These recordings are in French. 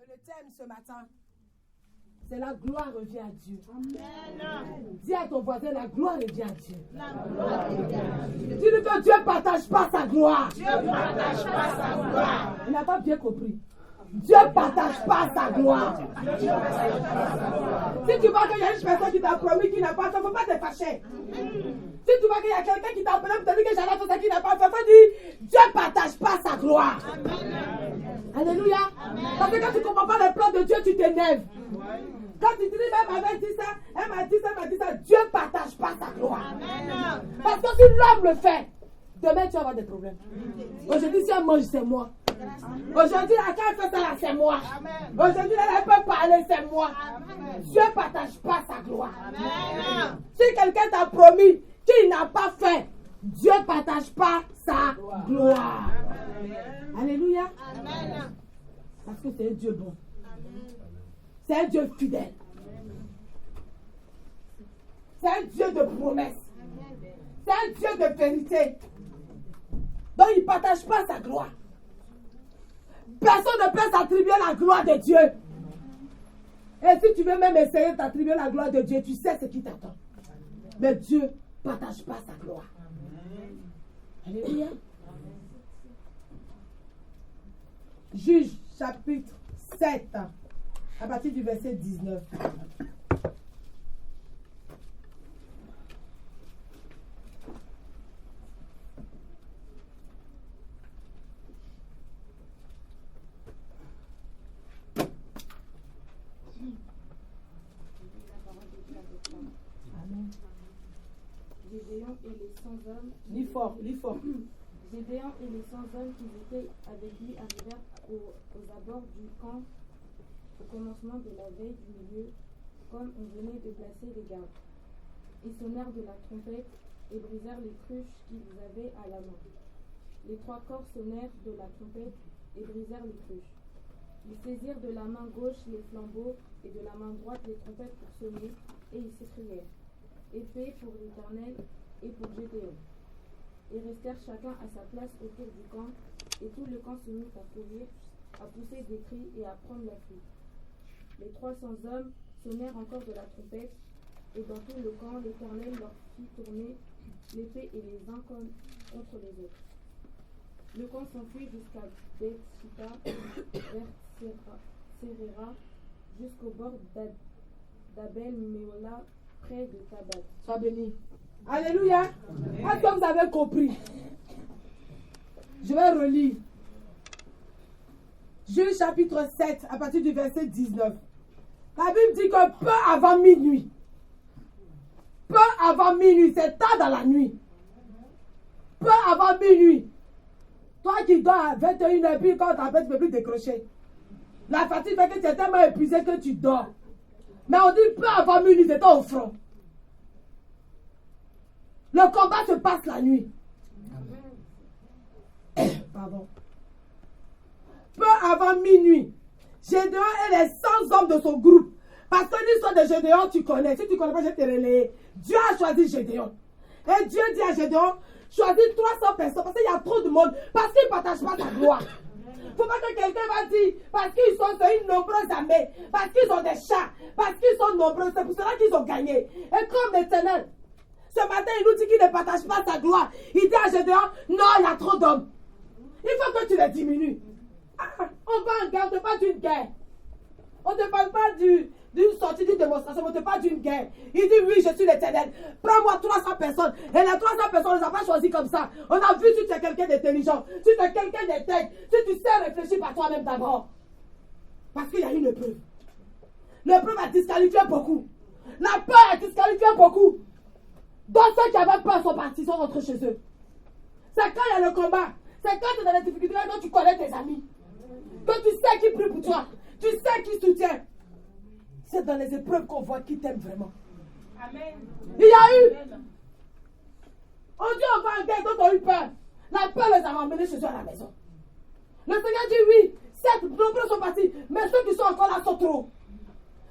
Le thème ce matin, c'est la gloire revient à Dieu. Amen. Dis à ton voisin, la gloire revient à Dieu. La gloire revient à Dieu. Dis-lui que Dieu ne partage pas sa gloire. Dieu ne partage pas sa gloire. Il n'a pas bien compris. Dieu ne partage pas sa gloire. Si tu vois qu'il y a une personne qui t'a promis qu'il n'a pas fait, il ne faut pas te fâcher. Si tu vois qu'il y a quelqu'un qui t'a appelé pour te dire que j'allais faire ça qu'il n'a pas fait, il faut dire Dieu ne partage pas sa gloire. Alléluia. Parce que quand tu ne comprends pas le plan de Dieu, tu t'énerves. Quand tu dis, elle m'avait dit ça, elle m'a dit ça, Dieu ne partage pas sa gloire. Parce que si l'homme le fait, demain tu vas avoir des problèmes. Aujourd'hui, si elle mange, c'est moi. Aujourd'hui, quand elle fait ça, là, c'est moi. Aujourd'hui, elle peut parler, c'est moi. Dieu ne partage pas sa gloire. Si quelqu'un t'a promis qu'il n'a pas fait, Dieu ne partage pas sa gloire. Alléluia. Parce que c'est un Dieu bon. C'est un Dieu fidèle. C'est un Dieu de promesses. C'est un Dieu de vérité. Donc il ne partage pas sa gloire. Personne ne peut s'attribuer la gloire de Dieu. Et si tu veux même essayer de t'attribuer la gloire de Dieu, tu sais ce qui t'attend. Mais Dieu ne partage pas sa gloire. Alléluia. Juge chapitre 7, à partir du verset 19. Gédéon et les 100 hommes. Lis fort, lis fort. Gédéon et les 100 hommes qui étaient avec lui arrivèrent aux abords du camp au commencement de la veille du milieu, comme on venait de placer les gardes. Ils sonnèrent de la trompette et brisèrent les cruches qu'ils avaient à la main. Les 3 corps sonnèrent de la trompette et brisèrent les cruches. Ils saisirent de la main gauche les flambeaux et de la main droite les trompettes pour sonner, et ils s'écrièrent: Épée pour l'Éternel et pour Gédéon. Ils restèrent chacun à sa place autour du camp, et tout le camp se mit à courir, à pousser des cris et à prendre la fuite. Les 300 hommes sonnèrent encore de la trompette, et dans tout le camp, l'Éternel leur fit tourner l'épée et les uns contre les autres. Le camp s'enfuit jusqu'à Beth-Shitta, vers Serera, jusqu'au bord d'Abel-Méola, près de Tabat. Sois béni. Alléluia. Est-ce que vous avez compris? Je vais relire. Juge chapitre 7, à partir du verset 19. La Bible dit que peu avant minuit, c'est tard dans la nuit. Peu avant minuit. Toi qui dors à 21h, puis quand tu t'appelles, tu ne peux plus décrocher. La fatigue fait que tu es tellement épuisé que tu dors. Mais on dit peu avant minuit, c'était au front. Le combat se passe la nuit. Pardon. Peu avant minuit, Gédéon et les 100 hommes de son groupe. Parce que l'histoire de Gédéon, tu connais. Si tu ne connais pas, je te relayer. Dieu a choisi Gédéon. Et Dieu dit à Gédéon, choisis 300 personnes parce qu'il y a trop de monde. Parce qu'ils ne partagent pas ta gloire. Il ne faut pas que quelqu'un va dire, parce qu'ils sont une nombreuse armée, parce qu'ils ont des chats, parce qu'ils sont nombreux, c'est pour cela qu'ils ont gagné. Et comme l'Éternel, ce matin, il nous dit qu'il ne partage pas sa gloire. Il dit à Gédéon, non, il y a trop d'hommes. Il faut que tu les diminues. Ah, on va en guerre, on ne parle pas d'une guerre. On ne parle pas d'une sortie, d'une démonstration, on ne parle pas d'une guerre. Il dit, oui, je suis l'Éternel. Prends-moi 300 personnes. Et les 300 personnes, on ne les a pas choisies comme ça. On a vu si tu es quelqu'un d'intelligent, si tu es quelqu'un d'intègre, si tu sais réfléchir par toi-même d'abord. Parce qu'il y a une épreuve. L'épreuve a disqualifié beaucoup. La peur a disqualifié beaucoup. Donc ceux qui avaient peur sont partis, sont rentrés chez eux. C'est quand il y a le combat. C'est quand tu es dans les difficultés, quand tu connais tes amis. Que tu sais qui prie pour toi. Tu sais qui soutient. C'est dans les épreuves qu'on voit qui t'aime vraiment. Amen. Il y a eu. On dit on va en guerre, d'autres ont eu peur. La peur les a ramenés chez eux à la maison. Le Seigneur dit oui, certes, nombreux sont partis, mais ceux qui sont encore là sont trop.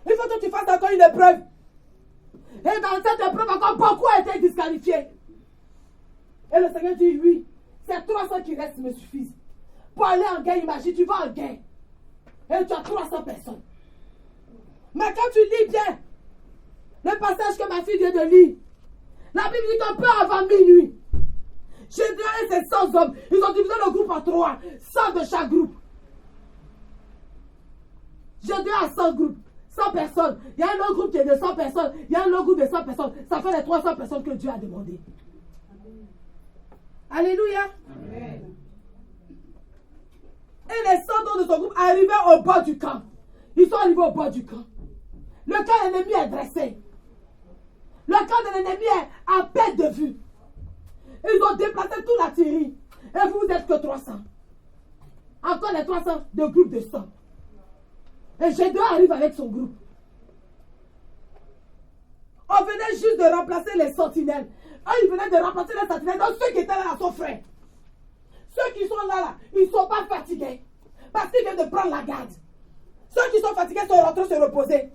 Il faut que tu fasses encore une épreuve. Et dans cette épreuve, encore beaucoup ont été disqualifiés. Et le Seigneur dit oui, ces 300 qui restent me suffisent. Pour aller en guerre, imagine, tu vas en guerre. Et tu as 300 personnes. Mais quand tu lis bien le passage que ma fille vient de lire, la Bible dit qu'un peu avant minuit, Gédéon et ses 100 hommes, ils ont divisé le groupe en 3, 100 de chaque groupe. Gédéon a 100 groupes, 100 personnes. Il y a un autre groupe qui est de 100 personnes. Il y a un autre groupe de 100 personnes. Ça fait les 300 personnes que Dieu a demandé. Alléluia. Amen. Et les 100 hommes de son groupe arrivaient au bord du camp. Ils sont arrivés au bord du camp. Le camp de l'ennemi est dressé. Le camp de l'ennemi est à perte de vue. Ils ont déplacé toute l'artillerie. Et vous n'êtes que 300. Encore les 300 de groupe de 100. Et Gédéon arrive avec son groupe. On venait juste de remplacer les sentinelles. Ils venaient de remplacer les sentinelles. Donc ceux qui étaient là sont frères. Ceux qui sont là, ils ne sont pas fatigués. Parce qu'ils viennent de prendre la garde. Ceux qui sont fatigués sont rentrés se reposer.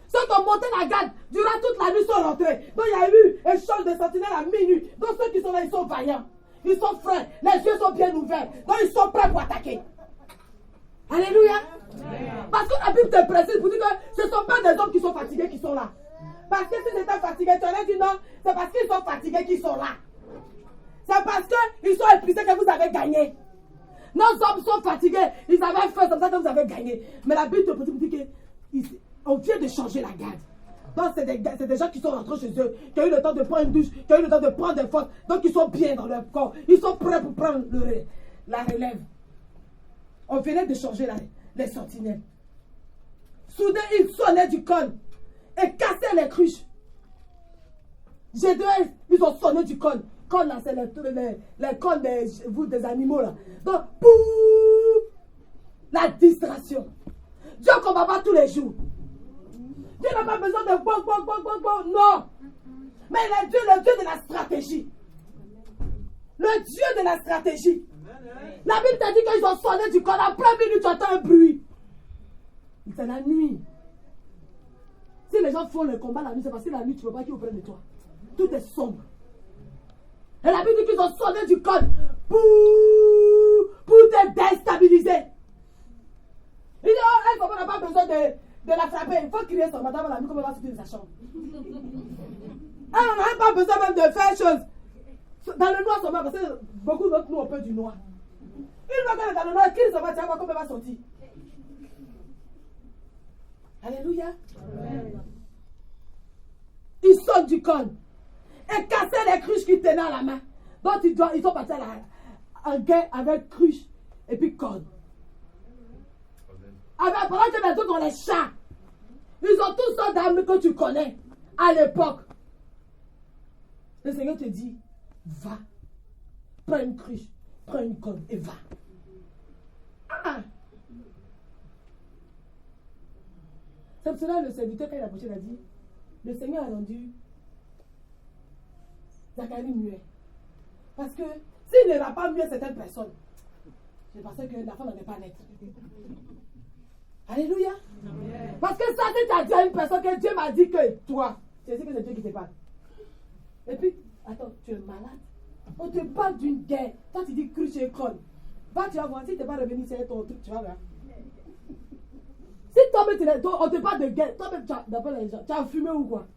Ceux qui ont monté la garde durant toute la nuit sont rentrés. Donc il y a eu un échange de sentinelles à minuit. Donc ceux qui sont là, ils sont vaillants. Ils sont frais. Les yeux sont bien ouverts. Donc ils sont prêts pour attaquer. Alléluia. Parce que la Bible te précise pour dire que ce ne sont pas des hommes qui sont fatigués qui sont là. Parce que si c'était fatigué, tu aurais dit non, c'est parce qu'ils sont fatigués qu'ils sont là. C'est parce qu'ils sont épuisés que vous avez gagné. Nos hommes sont fatigués, ils avaient faim, c'est comme ça que vous avez gagné. Mais la Bible te dit qu'on vient de changer la garde. Donc c'est des gens qui sont rentrés chez eux, qui ont eu le temps de prendre une douche, qui ont eu le temps de prendre des forces. Donc ils sont bien dans leur corps. Ils sont prêts pour prendre la relève. On venait de changer les sentinelles. Soudain, ils sonnaient du cône et cassaient les cruches. Gédéon, ils ont sonné du cône. Cône là, c'est les cônes des animaux là. Donc, pouh, la distraction. Dieu ne combat pas tous les jours. Dieu n'a pas besoin de bon, non. Mais il est Dieu, le Dieu de la stratégie. Le Dieu de la stratégie. La Bible t'a dit qu'ils ont sonné du corps. Après minute, tu entends un bruit. C'est la nuit. Si les gens font le combat la nuit, c'est parce que la nuit, tu ne veux pas qu'ils prennent de toi. Tout est sombre. Et la Bible dit qu'ils ont sonné du corps pour te déstabiliser. Il dit, oh, elle n'a pas besoin de la frapper. Il faut crier son madame la nuit comme elle va sortir de sa chambre. Elle n'a pas besoin même de faire chose. Dans le noir seulement, parce que beaucoup d'entre nous ont peur du noir. Il va dans le noir, crie son madame, tu vas voir comment elle va sortir. Alléluia. Amen. Ils sortent du cône et cassaient les cruches qu'ils tenaient à la main. Donc ils sont partis en guerre avec cruches et puis cône. Pendant que les autres ont les chats, ils ont tous sortes d'armes que tu connais à l'époque. Le Seigneur te dit, va, prends une cruche, prends une cône et va. Ah. C'est pour cela le serviteur, quand il a approché, il a dit, le Seigneur a rendu Zacharie muet. Parce que s'il ne rend pas muet certaines personnes, je pensais que la femme n'allait pas naître. Alléluia. Amen. Parce que ça, si tu as dit à une personne que Dieu m'a dit que toi, tu sais que c'est Dieu qui te parle. Et puis, attends, tu es malade. On te parle d'une guerre. Toi, tu dis cruche et colle. Va, tu vas voir, si tu n'es pas revenu, c'est ton truc, tu vas voir. Si toi, on te parle de guerre, toi-même, d'après les gens, tu as fumé ou quoi?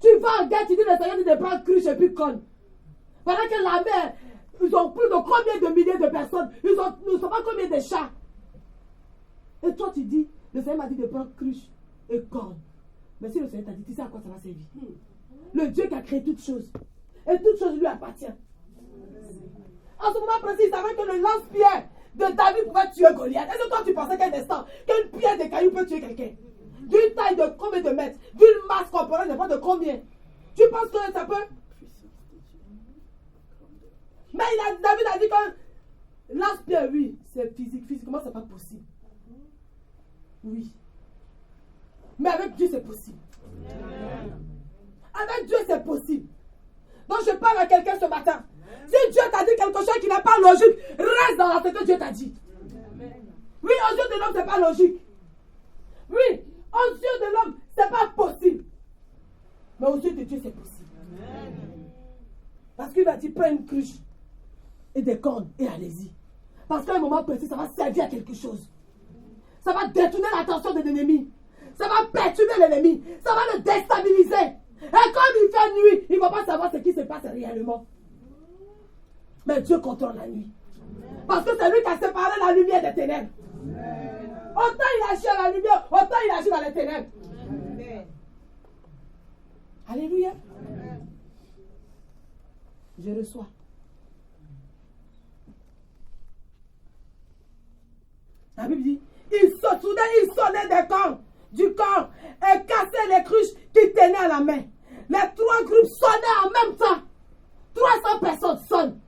Tu vas en guerre, tu dis le Seigneur, tu te prends cruche et puis conne. Pendant que la mer, ils ont plus de combien de milliers de personnes, ils ne savent pas combien de chats. Et toi, tu dis, le Seigneur m'a dit de prendre cruche et corne. Mais si le Seigneur t'a dit, tu sais à quoi ça va servir? Le Dieu qui a créé toutes choses. Et toutes choses lui appartiennent. En ce moment précis, il savait que le lance-pierre de David pouvait tuer Goliath. Est-ce que toi, tu pensais qu'un instant, qu'une pierre de caillou peut tuer quelqu'un? D'une taille de combien de mètres? D'une masse corporelle, je ne sais pas de combien? Tu penses que ça peut? Mais David a dit que lance-pierre, oui, c'est physique. Physiquement, ce n'est pas possible. Oui. Mais avec Dieu, c'est possible. Amen. Avec Dieu, c'est possible. Donc, je parle à quelqu'un ce matin. Si Dieu t'a dit quelque chose qui n'est pas logique, reste dans ce que Dieu t'a dit. Amen. Oui, aux yeux de l'homme, ce n'est pas logique. Oui, aux yeux de l'homme, ce n'est pas possible. Mais aux yeux de Dieu, c'est possible. Amen. Parce qu'il a dit, prends une cruche et des cornes et allez-y. Parce qu'à un moment précis, ça va servir à quelque chose. ça va détourner l'attention de l'ennemi. Ça va perturber l'ennemi. Ça va le déstabiliser. Et comme il fait nuit, il ne va pas savoir ce qui se passe réellement. Mais Dieu contrôle la nuit. Parce que c'est lui qui a séparé la lumière des ténèbres. Autant il agit à la lumière, autant il agit dans les ténèbres. Alléluia. Je reçois. La Bible dit, soudain il sonnait du corps et cassait les cruches qu'il tenait à la main. Les 3 groupes sonnaient en même temps. 300 personnes sonnent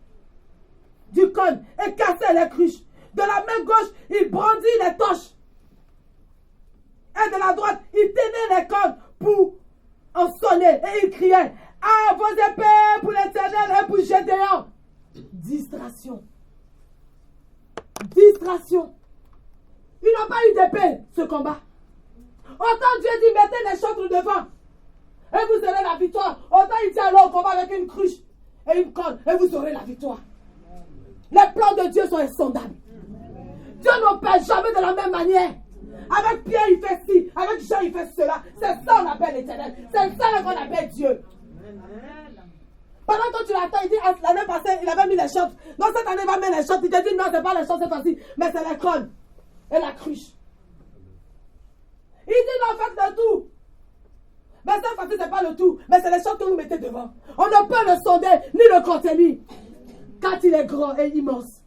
du cône et cassaient les cruches. De la main gauche, il brandit les torches. Et de la droite, il tenait les cordes pour en sonner. Et il criait, à vos épées pour l'Éternel et pour Gédéon. Distraction. Distraction. Ils n'ont pas eu d'épée, ce combat. Autant Dieu dit, mettez les chantres devant. Et vous aurez la victoire. Autant il dit alors au combat avec une cruche et une corde. Et vous aurez la victoire. Les plans de Dieu sont insondables. Dieu n'opère jamais de la même manière. Avec Pierre, il fait ci. Avec Jean, il fait cela. C'est ça qu'on appelle l'Éternel. C'est ça qu'on appelle Dieu. Pendant que tu l'attends, il dit, l'année passée, il avait mis les chantres. Non, cette année, il va mettre les chantres. Il te dit, non, ce n'est pas les chantres cette fois-ci, mais c'est les cordes et la cruche. Il dit, non, faites le tout. Mais cette fois-ci, ce n'est pas le tout, mais c'est les chantres que vous mettez devant. On ne peut le sonder ni le contenir, quand il est grand et immense.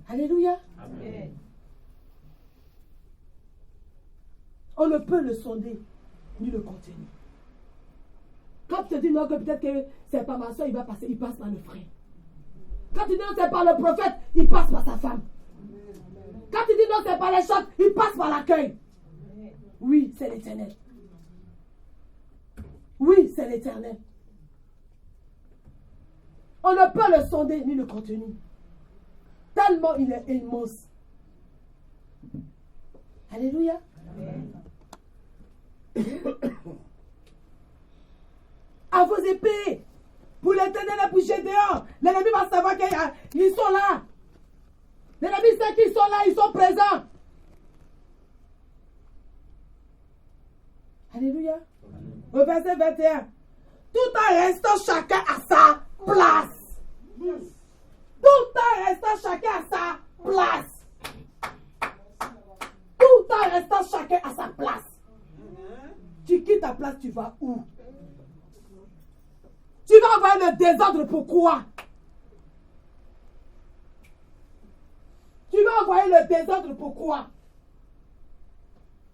Alléluia. Amen. On ne peut le sonder ni le contenir. Quand tu te dis non, que peut-être que c'est pas ma soeur, il va passer, il passe par le frère. Quand tu dis non, c'est par le prophète, il passe par sa femme. Quand tu dis non, c'est par les chantres, il passe par l'accueil. Oui, c'est l'Éternel. Oui, c'est l'Éternel. On ne peut le sonder ni le contenir. Tellement il est immense. Alléluia. À vos épées, pour l'Éternel et pour Gédéon. L'ennemi va savoir qu'ils sont là. L'ennemi sait qu'ils sont là, ils sont présents. Alléluia. Au verset 21. Tout en restant chacun à sa place. Tout en restant chacun à sa place. Tout en restant chacun à sa place. Tu quittes ta place, tu vas où? Tu vas envoyer le désordre, pourquoi? Tu vas envoyer le désordre, pourquoi?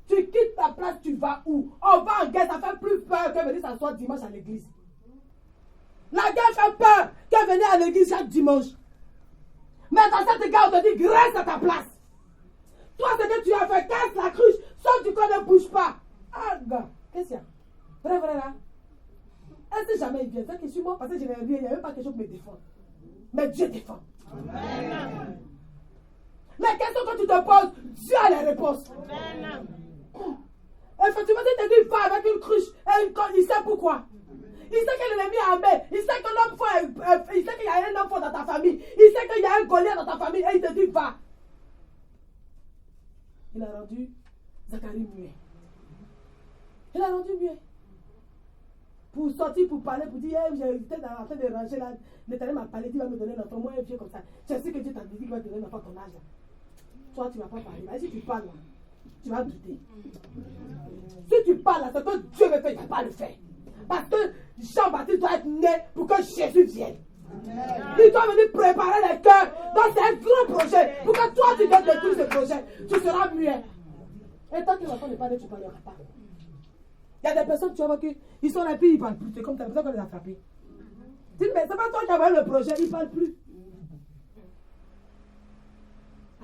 Tu quittes ta place, tu vas où? On va en guerre, ça fait plus peur que venir s'asseoir dimanche à l'église. La guerre fait peur que venir à l'église chaque dimanche. Mais dans cette guerre, on te dit, reste à ta place. Toi, ce que tu as fait, casse la cruche, saute du corps, ne bouge pas. Ah, gars, qu'est-ce qu'il y a? Vrai, là? Est-ce que jamais il vient? C'est que sur moi, parce que je n'ai rien, il n'y a même pas quelque chose pour me défendre. Mais Dieu défend. Amen. Les questions que tu te poses, Dieu a les réponses. Amen. Effectivement, si tu te dis, va avec une cruche et une corde, il sait pourquoi. Il sait que l'ennemi est armé. Il sait que l'homme fort, il sait qu'il y a un homme fort dans ta famille. Il sait qu'il y a un Goliath dans ta famille et il te dit, va. Il a rendu Zacharie muet. Il a rendu muet. Pour sortir, pour parler, pour dire, hey, j'étais en train de ranger là. L'Éternel m'a parlé, tu vas me donner un enfant. Moi, un vieux comme ça. Je sais que Dieu t'a dit qu'il va te donner un enfant à ton âge. Là. Toi, tu ne vas pas parler. Mais si tu parles, là, tu vas douter. Si tu parles, là, ce que Dieu veut faire, il ne va pas le faire. Parce que Jean-Baptiste doit être né pour que Jésus vienne. Il doit venir préparer les cœurs. Donc, c'est un grand projet. Pour que toi, tu viennes de tout ce projet, tu seras muet. Et tant que l'enfant n'est pas né, tu ne parleras pas. Il y a des personnes, tu vois, ils sont là, puis ils ne parlent plus. C'est comme ça qu'on les a frappés. Tu dis, mais c'est pas toi qui as envoyé le projet, ils ne parlent plus.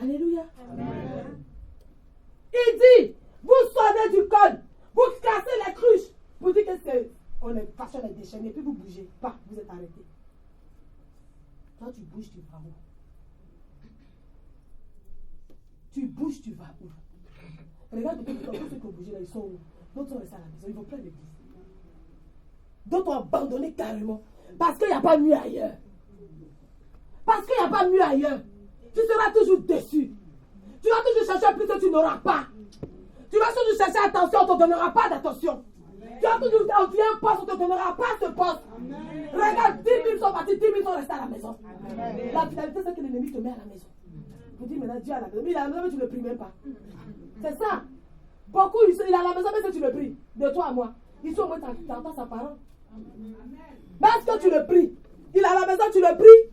Alléluia. Amen. Il dit, vous sonnez du code, vous cassez les cruches. Vous dites que c'est, on est façon de déchaîner, puis vous bougez. Pas, vous êtes arrêtés. Toi, tu bouges, tu vas où? Tu bouges, tu vas où? Regarde, tous ceux qui ont bougé là, ils sont où? D'autres sont restés à la maison, ils vont plein d'église. D'autres ont abandonné carrément. Parce qu'il n'y a pas mieux ailleurs. Parce qu'il n'y a pas mieux ailleurs. Tu seras toujours déçu. Tu vas toujours chercher plus que tu n'auras pas. Tu vas toujours chercher attention, on ne te donnera pas d'attention. Tu vas toujours envier un poste, on ne te donnera pas ce poste. Regarde, 10 000 sont partis, 10 000 sont restés à la maison. La finalité, c'est que l'ennemi te met à la maison. Vous dites maintenant, Dieu à la maison. Mais il est à la maison, mais tu ne le pries même pas. C'est ça. Beaucoup, il est à la maison, mais si tu le pries, de toi à moi. Ils sont au moins, tu entends sa parole. Mais est-ce que tu le pries? Il est à la maison, tu le pries?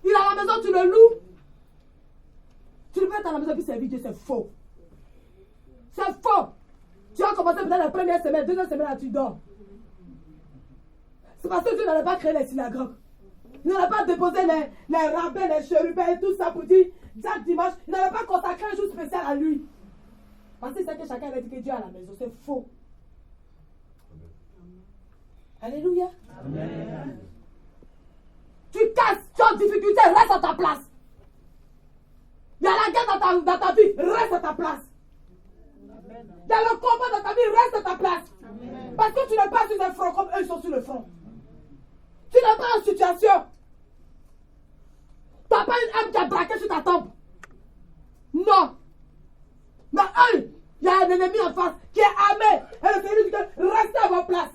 Il est à la maison, tu le loues? Tu ne peux être à la maison et puis servir Dieu, c'est faux. C'est faux. Tu as commencé peut-être la première semaine, deuxième semaine, là, tu dors. C'est parce que Dieu n'avait pas créé les synagogues. Il n'avait pas déposé les rabbins, les chérubins et tout ça pour dire, chaque dimanche, il n'avait pas consacré un jour spécial à lui. Parce que c'est que chacun avait dit que Dieu est à la maison, c'est faux. Alléluia. Amen. Tu casses, tu as difficulté, reste à ta place. Il y a la guerre dans ta vie, reste à ta place. Il y a le combat dans ta vie, reste à ta place. Amen. Parce que tu n'es pas sur un front comme eux, ils sont sur le front. Tu n'es pas en situation. Tu n'as pas une âme qui a braqué sur ta tempe. Non. Mais eux, il y a un ennemi en face qui est armé. Et le Seigneur dit que restez à votre place.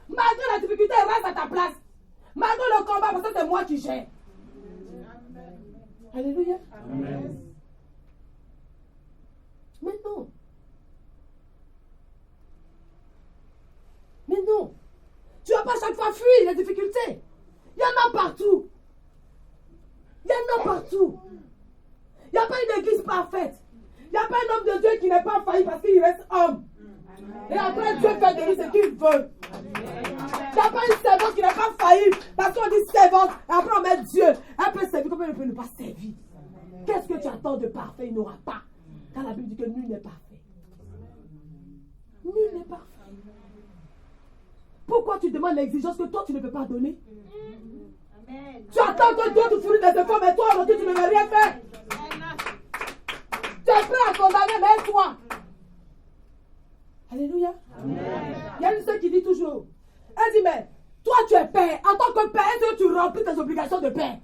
Malgré la difficulté, reste à ta place. Malgré le combat, parce que c'est moi qui gère. Amen. Alléluia. Amen. Mais non. Mais non. Tu ne vas pas chaque fois fuir les difficultés. Il y en a partout. Il y en a partout. Il n'y a pas une église parfaite. Il n'y a pas un homme de Dieu qui n'est pas failli parce qu'il reste homme. Et après, Dieu fait de lui ce qu'il veut. Il n'y a pas une servante qui n'est pas faillible parce qu'on dit servante. Et après, on met Dieu. Elle peut servir comme elle ne peut ne pas servir. Qu'est-ce que tu attends de parfait? Il n'aura pas. Quand la Bible dit que nul n'est parfait. Nul n'est parfait. Pourquoi tu demandes l'exigence que toi tu ne peux pas donner? Amen. Tu attends que Dieu te fournisse des efforts, mais toi aujourd'hui tu ne veux rien faire. Tu es prêt à condamner, mais toi. Alléluia. Amen. Il y a une sœur qui dit toujours, elle dit, mais toi tu es père, en tant que père, est-ce que tu remplis tes obligations de père?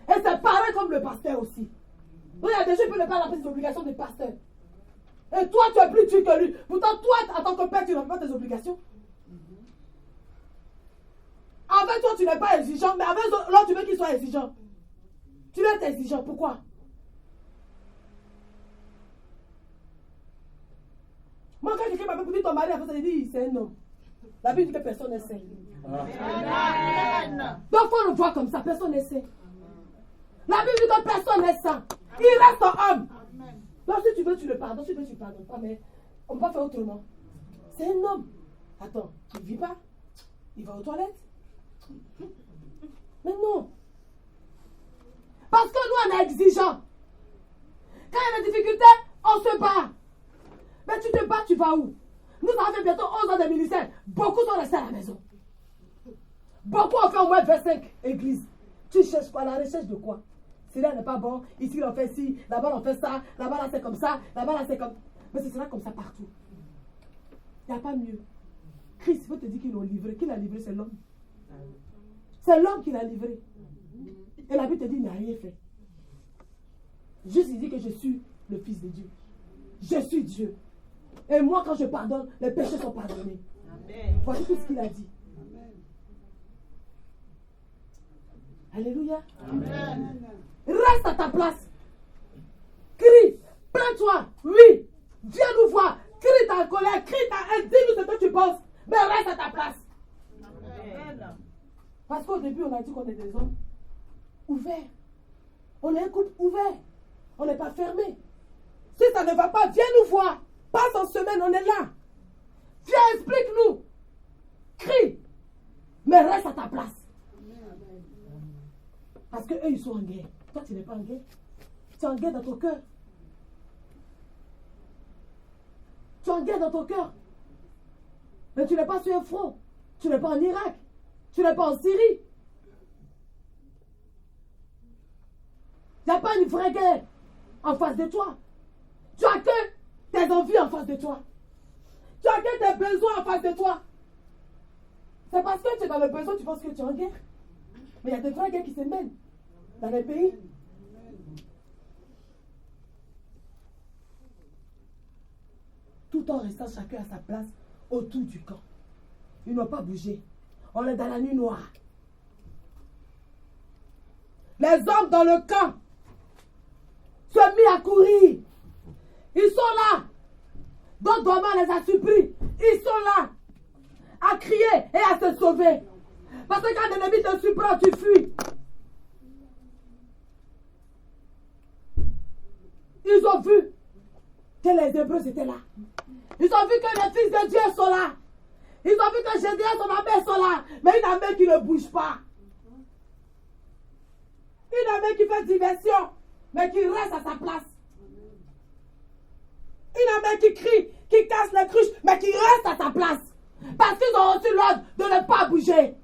Et c'est pareil comme le pasteur aussi. Donc il y a des gens qui peuvent ne pas remplir ses obligations de pasteur. Et toi tu es plus dur que lui. Pourtant toi, en tant que père, tu ne remplis pas tes obligations. Avec toi, tu n'es pas exigeant, mais avec l'autre, tu veux qu'il soit exigeant. Tu veux être exigeant. Pourquoi? Moi, quand quelqu'un m'avait dit ton mari, après ça, il dit c'est un homme. La Bible dit que personne n'est saint. Donc, il faut le voir comme ça. Personne n'est saint. La Bible dit que personne n'est saint. Il reste un homme. Donc, si tu veux, tu le pardonnes. Si tu veux, tu ne pardonnes pas. Mais on ne peut pas faire autrement. C'est un homme. Attends, il ne vit pas. Il va aux toilettes. Mais non. Parce que nous, on est exigeants. Quand il y a des difficultés, on se bat. Mais tu te bats, tu vas où? Nous avons fait bientôt 11 ans de ministère. Beaucoup sont restés à la maison. Beaucoup ont fait au moins 25 églises. Tu cherches quoi? La recherche de quoi? Cela n'est pas bon. Ici, on fait ci. Là-bas, on fait ça. Là-bas, là, c'est comme ça. Là-bas, là, c'est comme... Mais ce sera comme ça partout. Il n'y a pas mieux. Christ veut te dire qu'il l'a livré. Qui l'a livré? C'est l'homme. C'est l'homme qui l'a livré. Et la Bible te dit qu'il n'a rien fait. Juste il dit que je suis le Fils de Dieu. Je suis Dieu. Et moi, quand je pardonne, les péchés sont pardonnés. Amen. Voici tout ce qu'il a dit. Amen. Alléluia. Amen. Reste à ta place. Crie. Plains-toi. Oui. Viens nous voir. Crie ta colère. Crie ta haine. Dis-nous ce que tu penses. Mais reste à ta place. Amen. Parce qu'au début, on a dit qu'on est des hommes ouverts. On est un couple ouvert. On n'est pas fermé. Si ça ne va pas, viens nous voir. Passe en semaine, on est là. Viens, explique-nous. Crie. Mais reste à ta place. Parce qu'eux, ils sont en guerre. Toi, tu n'es pas en guerre. Tu es en guerre dans ton cœur. Tu es en guerre dans ton cœur. Mais tu n'es pas sur un front. Tu n'es pas en Irak. Tu n'es pas en Syrie. Il n'y a pas une vraie guerre en face de toi. Tu as que tes envies en face de toi. Tu as que tes besoins en face de toi. C'est parce que tu es dans le besoin, tu penses que tu es en guerre. Mais il y a des vraies guerres qui se mènent dans les pays. tout en restant chacun à sa place autour du camp. Ils n'ont pas bougé. On est dans la nuit noire. Les hommes dans le camp se mis à courir. Ils sont là. D'autres dormants les a surpris. Ils sont là à crier et à se sauver. Parce que quand l'ennemi te surprend, tu fuis. Ils ont vu que les Hébreux étaient là. Ils ont vu que les fils de Dieu sont là. Ils ont vu que Gédéon et son armée sont là. Mais une armée qui ne bouge pas. Une armée qui fait diversion, mais qui reste à sa place. Une armée qui crie, qui casse les cruches, mais qui reste à sa place. Parce qu'ils ont reçu l'ordre de ne pas bouger.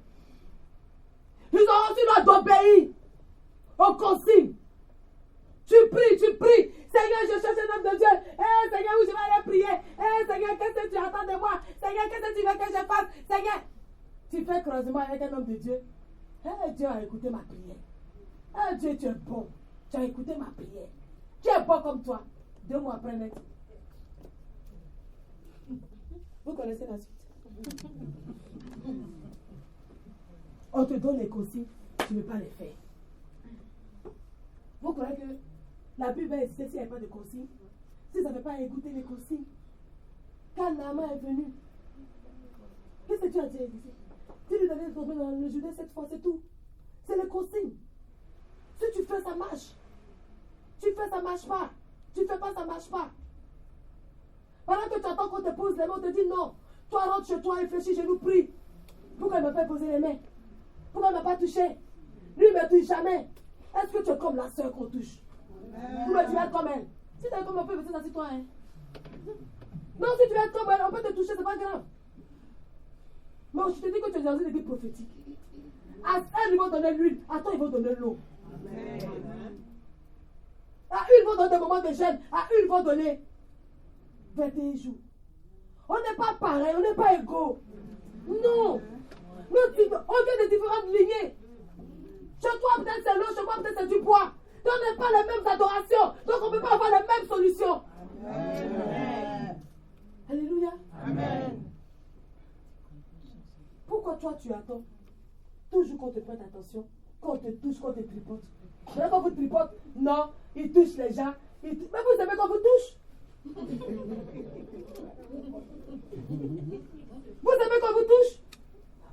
Ils ont reçu l'ordre d'obéir aux consignes. Tu pries. Seigneur, je cherche un homme de Dieu. Seigneur, où je vais aller prier. Seigneur, qu'est-ce que tu attends de moi? Seigneur, qu'est-ce que tu veux que je fasse? Seigneur, tu fais croisement avec un homme de Dieu. Dieu a écouté ma prière. Dieu, tu es bon. Tu as écouté ma prière. Tu es bon comme toi. 2 mois après net. Vous connaissez la suite. On te donne les consignes, tu ne veux pas les faire. Vous croyez que la Bible va exister s'il n'y a pas de consignes? Si ça ne veut pas écouter les consignes. Quand Naaman est venu, qu'est-ce que tu as dit ici? Tu lui devais tomber dans le Judée cette fois, c'est tout. C'est les consignes. Si tu fais, ça marche. Tu fais, ça marche pas. Tu fais pas, ça marche pas. Pendant que tu attends qu'on te pose les mains, on te dit non. Toi, rentre chez toi, réfléchis, je nous prie. Pourquoi il ne m'a pas posé les mains? Pourquoi il ne m'a pas touché? Lui, il ne me touche jamais. Est-ce que tu es comme la soeur qu'on touche? Ou tu vas être comme elle? Si tu es comme un peu, c'est toi. Hein? Non, si tu vas être comme elle, on peut te toucher, c'est pas grave. Mais je te dis que tu es dans une église prophétique. À elle, ils vont donner l'huile. À toi, ils vont donner l'eau. À une, ils vont donner des moments de jeûne. À une, ils vont donner 21 jours. On n'est pas pareil, on n'est pas égaux. Non. On vient de différentes lignées. Chez toi, peut-être c'est l'eau, chez moi, peut-être c'est du bois. Donc, on n'est pas les mêmes adorations. Donc, on ne peut pas avoir les mêmes solutions. Amen. Alléluia. Amen. Pourquoi toi, tu attends toujours qu'on te prête attention, qu'on te touche, qu'on te tripote? Mais quand vous tripote, non, il touche les gens. Mais vous aimez qu'on vous touche? Vous aimez qu'on vous touche?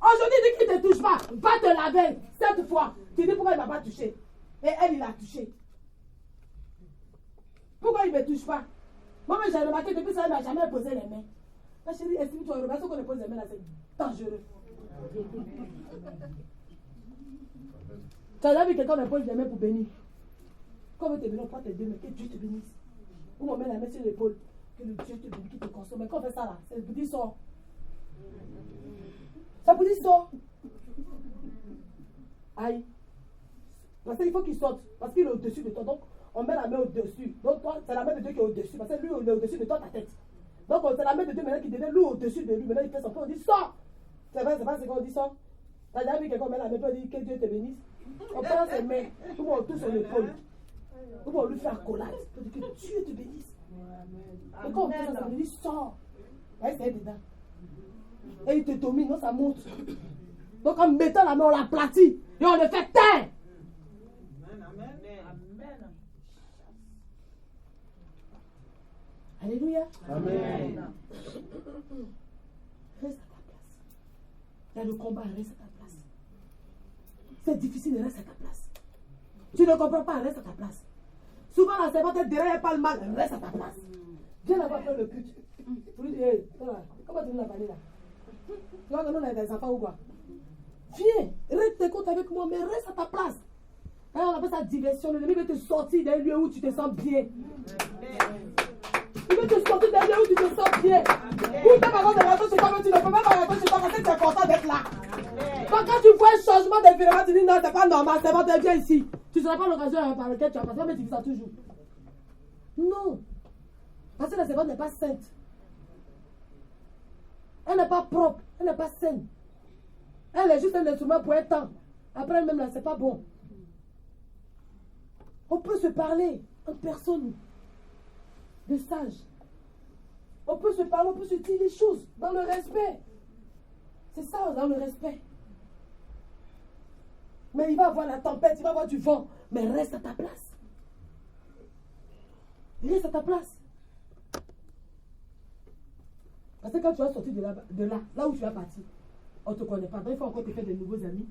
Aujourd'hui, il dit qu'il ne te touche pas. Va te laver 7 fois. Tu dis pourquoi il ne m'a pas touché? Et elle, il a touché. Pourquoi il ne me touche pas? Moi, j'ai remarqué depuis ça, il ne m'a jamais posé les mains. Ma chérie, estime-toi, remarque qu'on ne pose les mains là, c'est dangereux. Tu as déjà vu quelqu'un me pose les mains pour bénir? Quand on te bénit, on prend tes 2 mains, que Dieu te bénisse. Ou on met la main sur l'épaule, que le Dieu te bénisse, qui te consomme. Mais quand on fait ça là, c'est pour dire sort. Ça pour dire sort. Aïe. Parce qu'il faut qu'il sorte. Parce qu'il est au-dessus de toi. Donc, on met la main au-dessus. Donc, toi, c'est la main de Dieu qui est au-dessus. Parce que lui, il est au-dessus de toi, ta tête. Donc, c'est la main de Dieu maintenant qui devient lui au-dessus de lui. Maintenant, il fait son peu. On dit sort. C'est vrai, c'est pas ce qu'on dit sort. T'as déjà vu quelqu'un met la main, on dit que Dieu te bénisse. On prend ses mains. Ou on touche son épaule. Ou on lui fait accolade. On dit que Dieu te bénisse. Et quand on fait ça, on dit sort. Ouais, c'est dedans. Et il te domine, non, ça monte. Donc en mettant la main, on l'aplatit. Et on le fait taire. Amen. Alléluia. Amen. Reste à ta place. Il y a le combat, reste à ta place. C'est difficile, reste à ta place. Tu ne comprends pas, reste à ta place. Souvent la servante est derrière, elle parle mal, reste à ta place. Viens là-bas faire le culte. Pour lui dire, hey, comment tu nous as parlé là? Tu vois que nous on a des enfants ou quoi? Viens, reste tes comptes avec moi, mais reste à ta place. Hein, on appelle ça diversion. Le demi veut te sortir d'un lieu où tu te sens bien. Il veut te sortir d'un lieu où tu te sens bien. Ou même avant de rentrer chez toi, mais tu ne peux même pas rentrer chez toi parce que c'est important d'être là. Donc quand tu vois un changement d'environnement, tu dis non, c'est pas normal, c'est bon, viens ici. Tu ne seras pas l'occasion par laquelle tu vas passer, mais tu dis ça toujours. Non. Parce que la servante n'est pas sainte. Elle n'est pas propre, elle n'est pas saine. Elle est juste un instrument pour un temps. Après même là, c'est pas bon. On peut se parler en personne de sage. On peut se parler, on peut se dire les choses dans le respect. C'est ça, dans le respect. Mais il va avoir la tempête, il va avoir du vent. Mais reste à ta place. Reste à ta place. Parce que quand tu vas sortir de là où tu vas partir, on ne te connaît pas. Donc il faut encore te faire de nouveaux amis.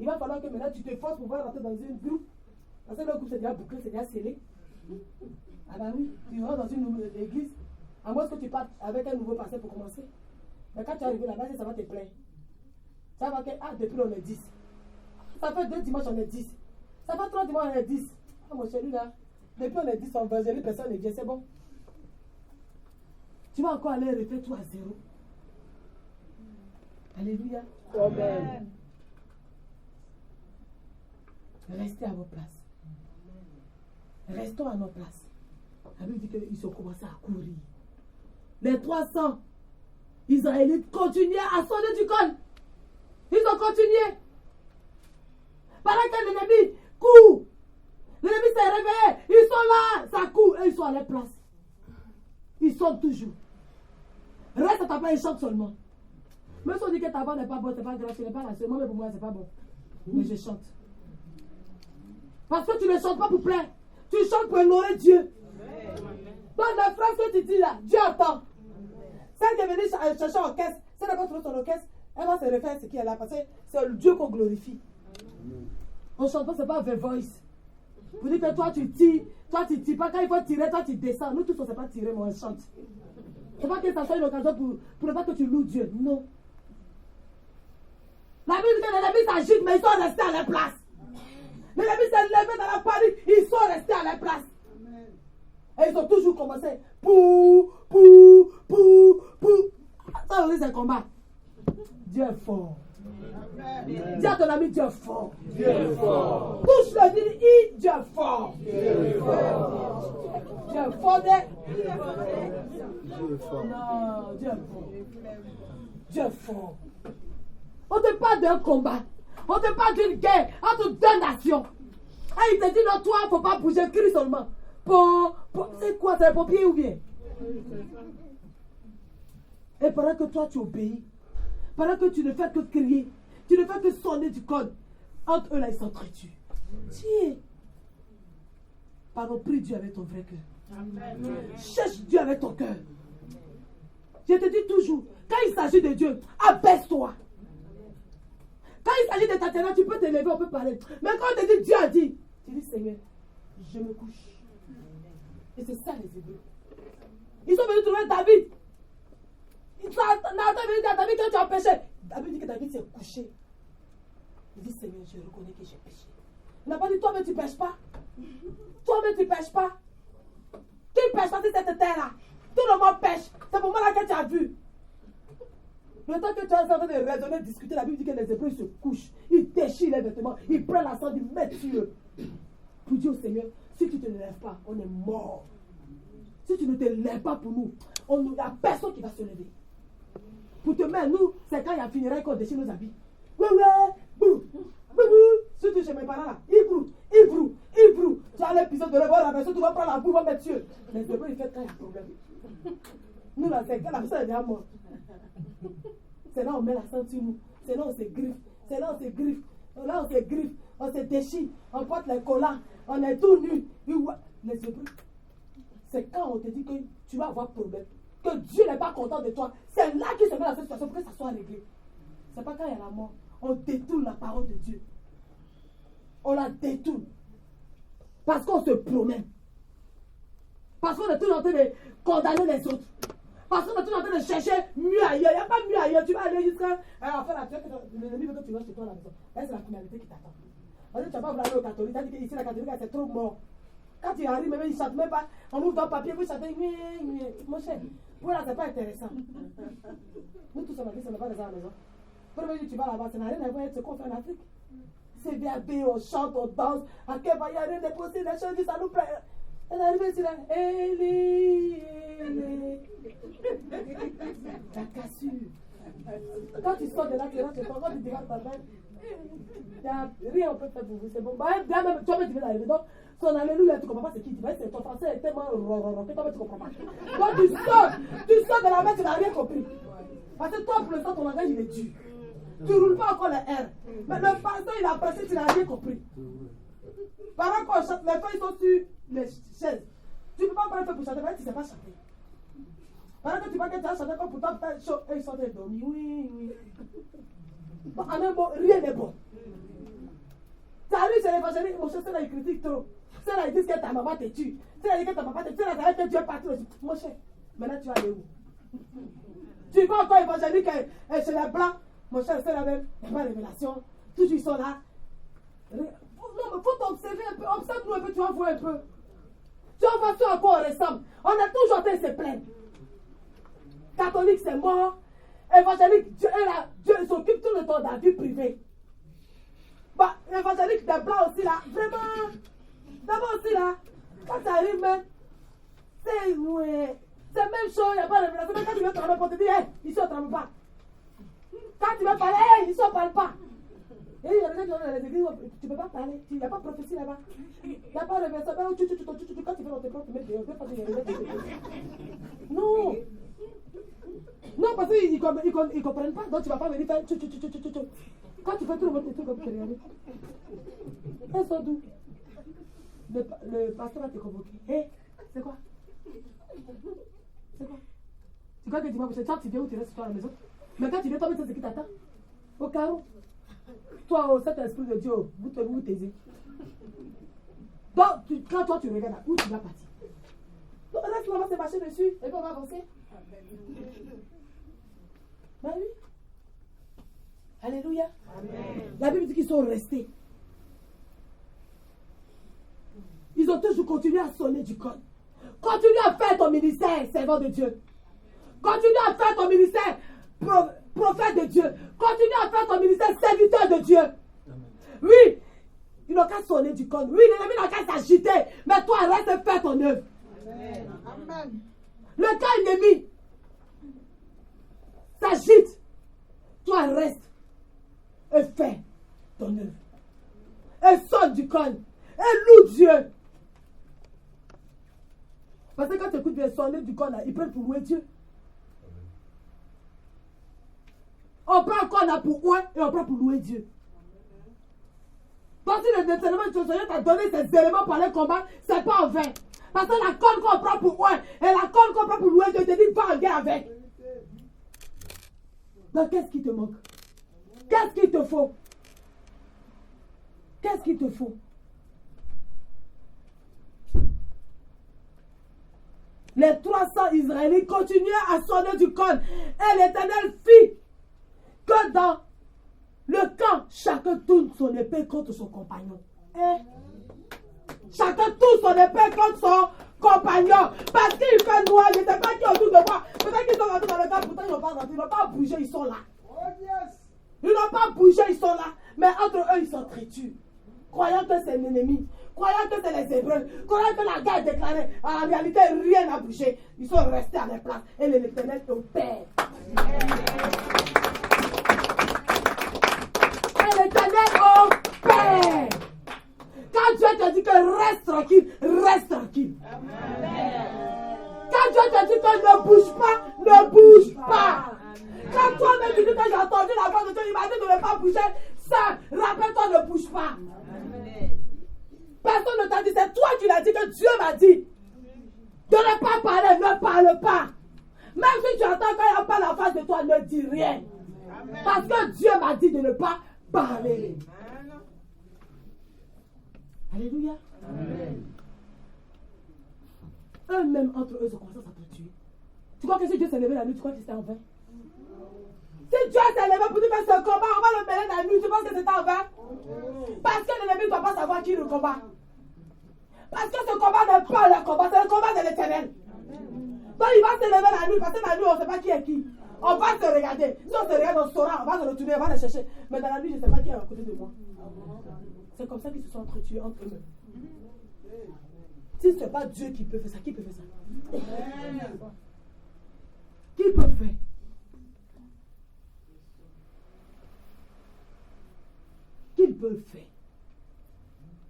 Il va falloir que maintenant tu te forces pour pouvoir rentrer dans une groupe. Parce que le groupe c'est déjà bouclé, c'est déjà scellé. Ah bah oui, tu rentres dans une église. À moins que tu partes avec un nouveau pasteur pour commencer. Mais quand tu es arrivé là-bas, ça va te plaire. Ça va que, depuis on est 10. Ça fait 2 dimanches, on est 10. Ça fait 3 dimanches, on est 10. Ah mon chéri là, depuis on est 10, on va gérer, personne ne vient, c'est bon. Tu vas encore aller refaire tout à zéro. Alléluia. Amen. Restez à vos places. Restons à nos places. La Bible dit qu'ils ont commencé à courir. Les 300 Israélites continuaient à sonner du col. Ils ont continué. Pendant que l'ennemi court. L'ennemi s'est réveillé. Ils sont là. Ça court. Et ils sont à leur place. Ils sonnent toujours. Reste à ta place et chante seulement. Même si on dit que ta voix n'est pas bonne, c'est pas grave. Tu n'es pas la seule. Moi, mais pour moi, c'est pas bon. Mais je chante. Parce que tu ne chantes pas pour plaire. Tu chantes pour honorer Dieu. Donc la phrase que tu dis là, Dieu entend. Celle qui est venue chercher en caisse, celle qui va trouver son orchestre, elle va se refaire à ce qui est là. Parce que c'est le Dieu qu'on glorifie. On ne chante pas, ce n'est pas The Voice. Vous dites que toi tu tires pas. Quand il faut tirer, toi tu descends. Nous tous on ne sait pas tirer, mais on chante. Ce n'est pas que ça soit une occasion pour ne pas que tu loues Dieu. Non. La Bible dit que l'ennemi s'agite, mais ils sont restés à leur place. L'ennemi s'est levé dans la panique, ils sont restés à leur place. Et ils ont toujours commencé. Pou. Ça, c'est un combat. Dieu est fort. Dis à ton ami, Dieu est fort. Dieu est fort. Touche-le, dis, Dieu est fort. Dieu est fort. Dieu est fort. Dieu est fort. Non, Dieu est fort. Dieu est fort. On te parle d'un combat. On te parle d'une guerre entre 2 nations. Et il te dit, non, toi, il ne faut pas bouger, crie seulement. C'est quoi, c'est un pompier ou bien? Et pendant que toi, tu obéis, pendant que tu ne fais que crier, tu ne fais que sonner du code, entre eux là, ils s'entretuent. Tiens. Pardon, prie Dieu avec ton vrai cœur. Cherche Dieu avec ton cœur. Je te dis toujours, quand il s'agit de Dieu, abaisse-toi. Quand il s'agit de ta terre, tu peux te lever, on peut parler. Mais quand on te dit Dieu a dit, tu dis Seigneur, je me couche. Et c'est ça les Hébreux. Ils sont venus trouver David. Nathan est venu dire à David que tu as péché. David dit que David s'est couché. Il dit Seigneur, je reconnais que j'ai péché. Il n'a pas dit toi-même tu ne pêches pas. Toi-même tu ne pêches pas. Qui pêche pas sur cette terre-là? Tout le monde pêche. C'est pour moi là que tu as vu. Le temps que tu es en train de raisonner, discuter, la Bible dit que les Hébreux se couchent, ils déchirent les vêtements, ils prennent la sang, ils mettent sur eux. Pour dire au Seigneur, si tu ne te lèves pas, on est mort. Si tu ne te lèves pas pour nous, il n'y a personne qui va se lever. Pour te mettre, nous, c'est quand il y a fini qu'on déchire nos habits. Surtout chez mes parents là, ils brûlent. Tu as l'épisode de la personne, tu vas prendre la boue, va mettre sur. Les Hébreux, ils font quand il y a problème. Nous là, c'est quand la personne est déjà morte. C'est là on met la sang sur nous. C'est là on se griffe. Là on se griffe. On se déchire. On porte les collants. On est tout nus. Les Hébreux. C'est quand on te dit que tu vas avoir problème. Que Dieu n'est pas content de toi. C'est là qu'il se met dans cette situation pour que ça soit réglé. C'est pas quand il y a la mort. On détourne la parole de Dieu. On la détourne. Parce qu'on se promène. Parce qu'on est tout en train de condamner les autres. Parce qu'on est tout en train de chercher mieux ailleurs. Il n'y a pas mieux ailleurs. Tu vas aller jusqu'à. Alors, enfin, l'ennemi veut que tu vas chez toi à la maison. Là, c'est la finalité qui t'attend. Parce que tu n'as pas voulu aller au catholique. Tu as dit qu'ici, la catholique, c'est trop mort. Quand tu arrives, même, ils ne chantent même pas. On ouvre dans le papier, vous chantez. Mon cher, pour là, ce n'est pas intéressant. Nous tous, on a dit, ce n'est pas des à la maison. Premier jour, tu vas là-bas, ça n'a rien à voir avec ce qu'on fait en Afrique. C'est bien bé, on chante, on danse. À quel moment il y a rien de possible, les choses disent, ça nous plaît. Elle est arrivée ici là. Eli. La cassure. Quand tu sors de là, tu rentres chez toi, quand tu dégages ta main, rien on peut faire pour vous, c'est bon. Bah, bien même, toi-même tu viens d'arriver. Donc, Son alléluia, tu ne comprends pas ce qu'il dit. C'est ton français est tellement ronron que toi, tu ne comprends pas. Donc tu sors de la main, tu n'as rien compris. Parce que toi, pour l'instant, ton langage, il est dur. Tu ne roules pas encore les R. Mais le pasteur, il a passé, tu n'as rien compris. Pendant qu'on chante, les feuilles sont sur les chaises. Tu ne peux pas prendre un feu pour chanter, mais tu ne sais pas chanter. Pendant que tu vois que tu as chanté comme pour toi, peut-être chaud, et ils sont des dormis. Oui, oui. Bon, en un mot, rien n'est bon. Tu arrives chez l'évangéliste, mon cher, c'est là, il critique trop. C'est là, ils disent que ta maman te tue. C'est là, ils disent que ta maman te tue. C'est là, ça veut dire que Dieu est parti aussi. Mon cher, maintenant tu vas aller où? Tu vas encore évangélique chez les blancs. Mon cher, c'est la même. Il n'y a pas de révélation. Toujours ils sont là. Non, mais il faut t'observer un peu. Observe-nous un peu, tu vas voir un peu. Tu vas voir ce à quoi on ressemble. On a toujours en train de se plaindre. Catholique, c'est mort. Évangélique, Dieu s'occupe tout le temps de la vie privée. Bah, évangélique des blancs aussi là, vraiment. D'abord aussi là, quand ça arrive même, c'est même chose, il n'y a pas de révélation. Mais quand tu veux te ramener pour te dire, hey, ici on ne travaille pas. Quand tu veux parler, hey, ici on ne parle pas. Et il y a des gens qui ont dans les églises, tu ne peux pas parler, il n'y a pas de prophétie là-bas. Il n'y a pas de révélation. Quand tu fais dans tes propres, tu mets dehors, non. Non, parce qu'ils ne comprennent pas, donc tu ne vas pas venir faire Quand tu fais tout le monde, tu comme tu regardes. Elles sont d'où? Le pasteur va te convoquer. Hé, c'est quoi? C'est quoi? Tu crois que tu vas bouger? Toi, tu viens ou tu restes toi à la maison? Mais quand tu viens, toi, c'est ce qui t'attend. Au carreau. Toi, au Saint-Esprit de Dieu, vous te vous taisez. Donc, quand toi, tu regardes, où tu vas partir? Donc, reste là, on va se marcher dessus et puis on va avancer. Ben oui. Alléluia. Amen. La Bible dit qu'ils sont restés. Ils ont toujours continué à sonner du code. Continue à faire ton ministère, servant de Dieu. Continue à faire ton ministère, prophète de Dieu. Continue à faire ton ministère, serviteur de Dieu. Amen. Oui, ils n'ont qu'à sonner du code. Oui, l'ennemi n'a qu'à s'agiter. Mais toi, reste et fais ton œuvre. Amen. Amen. Le cas ennemi s'agite. Toi, reste et fais ton œuvre. Et sonne du code. Et loue Dieu. Parce que quand tu écoutes bien sonner du corps, ils prennent pour louer Dieu. On prend un corps là pour eux et on prend pour louer Dieu. Donc si le discernement du Seigneur t'a donné ces éléments pour aller combattre, c'est pas en vain. Parce que la corne qu'on prend pour eux et la corne qu'on prend pour louer Dieu, te dit va en guerre avec. Donc qu'est-ce qui te manque? Qu'est-ce qu'il te faut? Qu'est-ce qu'il te faut? Les 300 Israélites continuaient à sonner du corne. Et l'Éternel fit que dans le camp, chacun tourne son épée contre son compagnon. Chacun tourne son épée contre son compagnon. Parce qu'il fait noir, je ne sais pas qui est autour de moi. Peut-être qu'ils sont rentrés dans le camp, pourtant ils n'ont pas rentré. Ils n'ont pas bougé, ils sont là. Ils n'ont pas bougé, ils sont là. Mais entre eux, ils s'entretuent. Croyant que c'est l'ennemi. Croyant que c'est les Hébreux, croyant que la guerre est déclarée, en réalité rien n'a bougé. Ils sont restés à leur place et l'Éternel opère. Et l'Éternel opère. Quand Dieu te dit que reste tranquille, reste tranquille. Quand Dieu te dit que ne bouge pas, ne bouge pas. Quand toi-même tu dis que j'ai entendu la voix de Dieu, il m'a dit de ne pas bouger, ça, rappelle-toi, ne bouge pas. Personne ne t'a dit, c'est toi qui l'as dit, que Dieu m'a dit de ne pas parler, ne parle pas. Même si tu entends quand il n'y a pas la face de toi, ne dis rien. Amen. Parce que Dieu m'a dit de ne pas parler. Amen. Alléluia. Amen. Eux-mêmes, entre eux, se commencent à te tuer. Tu crois que si Dieu s'est levé la nuit, tu crois que c'était en vain? Si Dieu s'est levé pour dire que ce combat, on va le mêler la nuit, tu penses que c'était en vain? Parce que l'ennemi ne doit pas savoir qui le combat. Parce que ce combat n'est pas le combat, c'est le combat de l'Éternel. Donc il va se lever la nuit, parce que la nuit, on ne sait pas qui est qui. On va se regarder. Si on se regarde, on saura, on va se retourner, on va le chercher. Mais dans la nuit, je ne sais pas qui est à côté de moi. C'est comme ça qu'ils se sont entretués entre eux-mêmes. Si ce n'est pas Dieu qui peut faire ça, qui peut faire ça? Qui peut faire? Qui peut faire?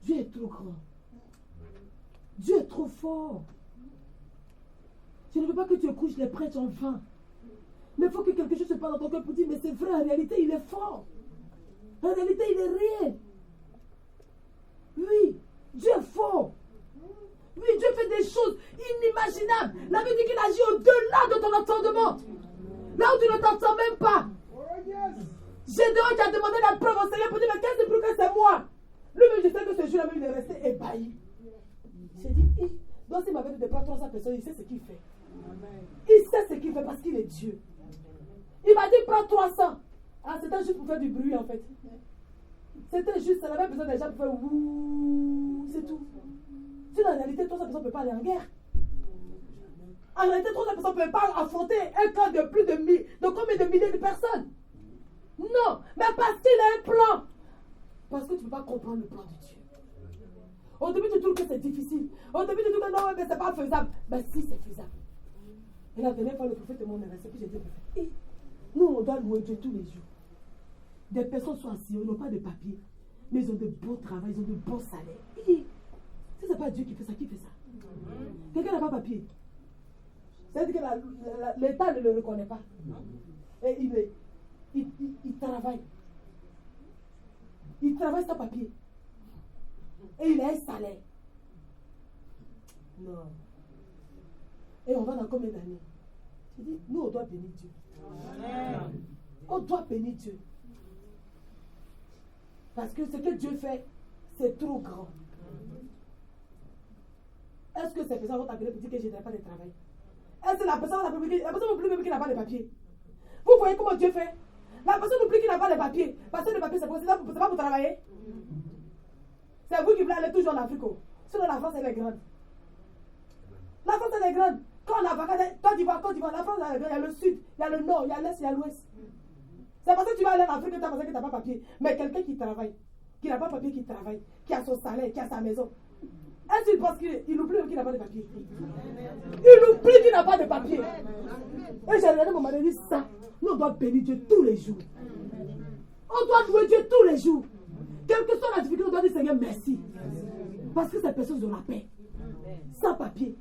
Dieu est trop grand. fort. Je ne veux pas que tu couches les prêches en vain. Mais il faut que quelque chose se passe dans ton cœur pour dire, mais c'est vrai, en réalité, il est fort. En réalité, il est réel. Oui, Dieu est fort. Oui, Dieu fait des choses inimaginables. La Bible dit qu'il agit au-delà de ton entendement. Là où tu ne t'entends même pas. Gédéon qui a demandé la preuve au Seigneur pour dire, mais qu'est-ce que c'est moi? Lui-même, je sais que ce jour-là, il est resté ébahi. J'ai dit, donc s'il m'avait dit de prendre 300 personnes, il sait ce qu'il fait. Il sait ce qu'il fait parce qu'il est Dieu. Il m'a dit, prends 300. Ah, c'était juste pour faire du bruit en fait. C'était juste, ça n'avait besoin des gens pour faire ouh, c'est tout. Si dans la réalité, 300 personnes ne peuvent pas aller en guerre. En réalité, 300 personnes ne peuvent pas affronter un camp de plus de combien de milliers de personnes. Non, mais parce qu'il a un plan. Parce que tu ne peux pas comprendre le plan de Dieu. Au début, tu trouves que c'est difficile. Au début, tu trouves que non, mais c'est pas faisable. Mais si, c'est faisable. Et la dernière fois, le prophète m'en a resté, puis j'ai dit, hey, nous, on doit louer Dieu tous les jours. Des personnes sont assises, ils n'ont pas de papier, mais ils ont de bons travaux, ils ont de bons salaires. Si ce n'est pas Dieu qui fait ça, qui fait ça? Quelqu'un n'a pas de papier. C'est-à-dire que l'État ne le reconnaît pas. Et il travaille. Il travaille sans papier. Et il a un salaire. Non. Et on va dans combien d'années? Je dis, nous, on doit bénir Dieu. On doit bénir Dieu. Parce que ce que Dieu fait, c'est trop grand. Est-ce que ces personnes vont t'appeler pour dire que je n'ai pas de travail? Est-ce que la personne n'oublie même qu'il n'a pas de papier? Vous voyez comment Dieu fait? La personne oublie qu'il n'a pas de papier. Parce que le papier, c'est pas pour travailler. C'est vous qui voulez aller toujours en Afrique. Sinon, la France, elle est grande. La France, elle est grande. Quand on a vacances, Côte d'Ivoire, la France, elle est grande. Il y a le sud, il y a le nord, il y a l'est, il y a l'ouest. C'est parce que tu vas aller en Afrique que tu as pensé que tu n'as pas papier. Mais quelqu'un qui travaille, qui n'a pas papier, qui travaille, qui a son salaire, qui a sa maison. Est-ce qu'il pense qu'il oublie qu'il n'a pas de papier? Il oublie qu'il n'a pas de papier. Et j'ai regardé mon mari et dit ça. Nous, on doit bénir Dieu tous les jours. On doit louer Dieu tous les jours. Quelle que soit la difficulté, on doit dire Seigneur, merci. Parce que ces personnes ont la paix. Sans papier.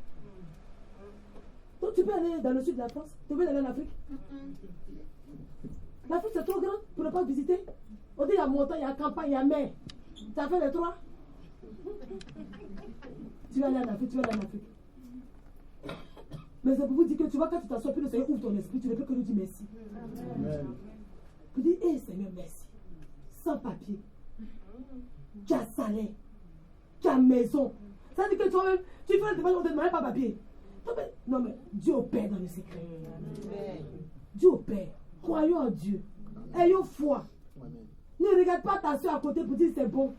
Donc tu peux aller dans le sud de la France. Tu peux aller en Afrique. L'Afrique c'est trop grand pour ne pas visiter. On dit il y a montagne, il y a campagne, il y a mer. Ça fait les trois. Tu vas aller en Afrique, tu vas aller en Afrique. Mais c'est pour vous dire que tu vois quand tu t'assois, puis le Seigneur ouvre ton esprit, tu ne peux que lui dire merci. Tu dis, hé Seigneur, merci. Sans papier. Tu as salaire. Tu as maison. Ça veut dire que toi-même, tu fais le débat, on ne te demande pas papier. Non mais Dieu opère dans le secret. Dieu opère. Croyons en Dieu. Ayons foi. Ne regarde pas ta soeur à côté pour dire c'est bon.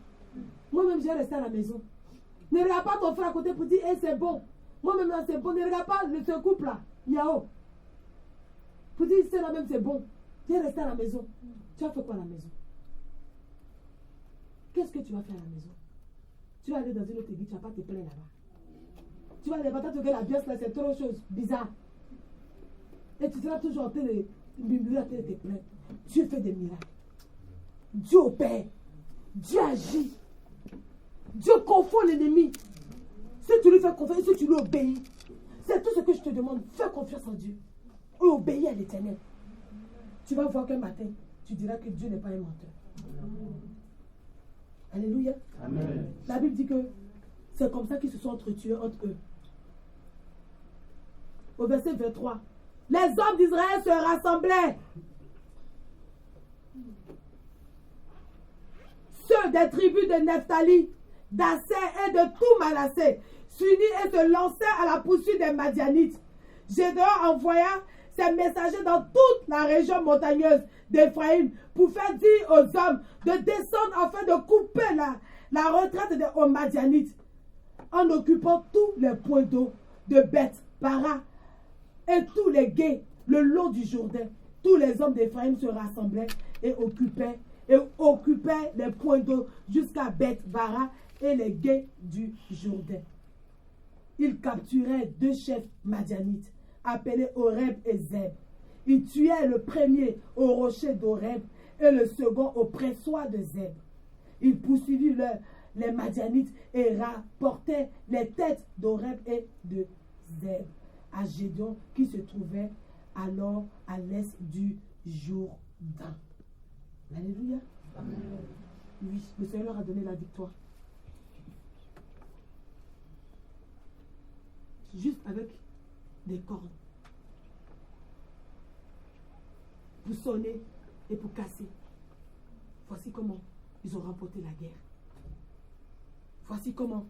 Moi-même, j'ai resté à la maison. Ne regarde pas ton frère à côté pour dire hey, c'est bon. Moi-même, là, c'est bon. Ne regarde pas ce couple-là. Yao. Pour dire c'est là même, c'est bon. J'ai resté à la maison. Tu as fait quoi à la maison? Qu'est-ce que tu vas faire à la maison? Tu vas aller dans une autre église, tu ne vas pas te plaindre là-bas. Tu vas aller peut-être que la bière, c'est trop chose bizarre. Et tu seras toujours en train de murmurer, en train de te plaindre. Dieu fait des miracles. Dieu opère. Dieu agit. Dieu confond l'ennemi. Si tu lui fais confiance, si tu lui obéis, c'est tout ce que je te demande. Fais confiance en Dieu. Et obéis à l'Éternel. Tu vas voir qu'un matin, tu diras que Dieu n'est pas un menteur. Alléluia. Amen. La Bible dit que c'est comme ça qu'ils se sont entretués entre eux. Au verset 23. Les hommes d'Israël se rassemblaient. Ceux des tribus de Nephtali, d'Asser et de tout Manassé s'unirent et se lancèrent à la poursuite des Madianites. Gédéon envoya ses messagers dans toute la région montagneuse d'Éphraïm pour faire dire aux hommes de descendre afin de couper la retraite aux Madianites en occupant tous les points d'eau de Beth-Para et tous les gués le long du Jourdain. Tous les hommes d'Éphraïm se rassemblaient et occupaient les points d'eau jusqu'à Beth-Bara et les gués du Jourdain. Ils capturaient 2 chefs madianites appelés Oreb et Zeb. Ils tuaient le premier au rocher d'Oreb et le second au pressoir de Zeb. Ils poursuivirent les Madianites et rapportaient les têtes d'Oreb et de Zeb à Gédéon qui se trouvait alors à l'est du Jourdain. Alléluia. Amen. Oui, le Seigneur leur a donné la victoire. Juste avec des cordes. Pour sonner et pour casser. Voici comment ils ont remporté la guerre. Voici comment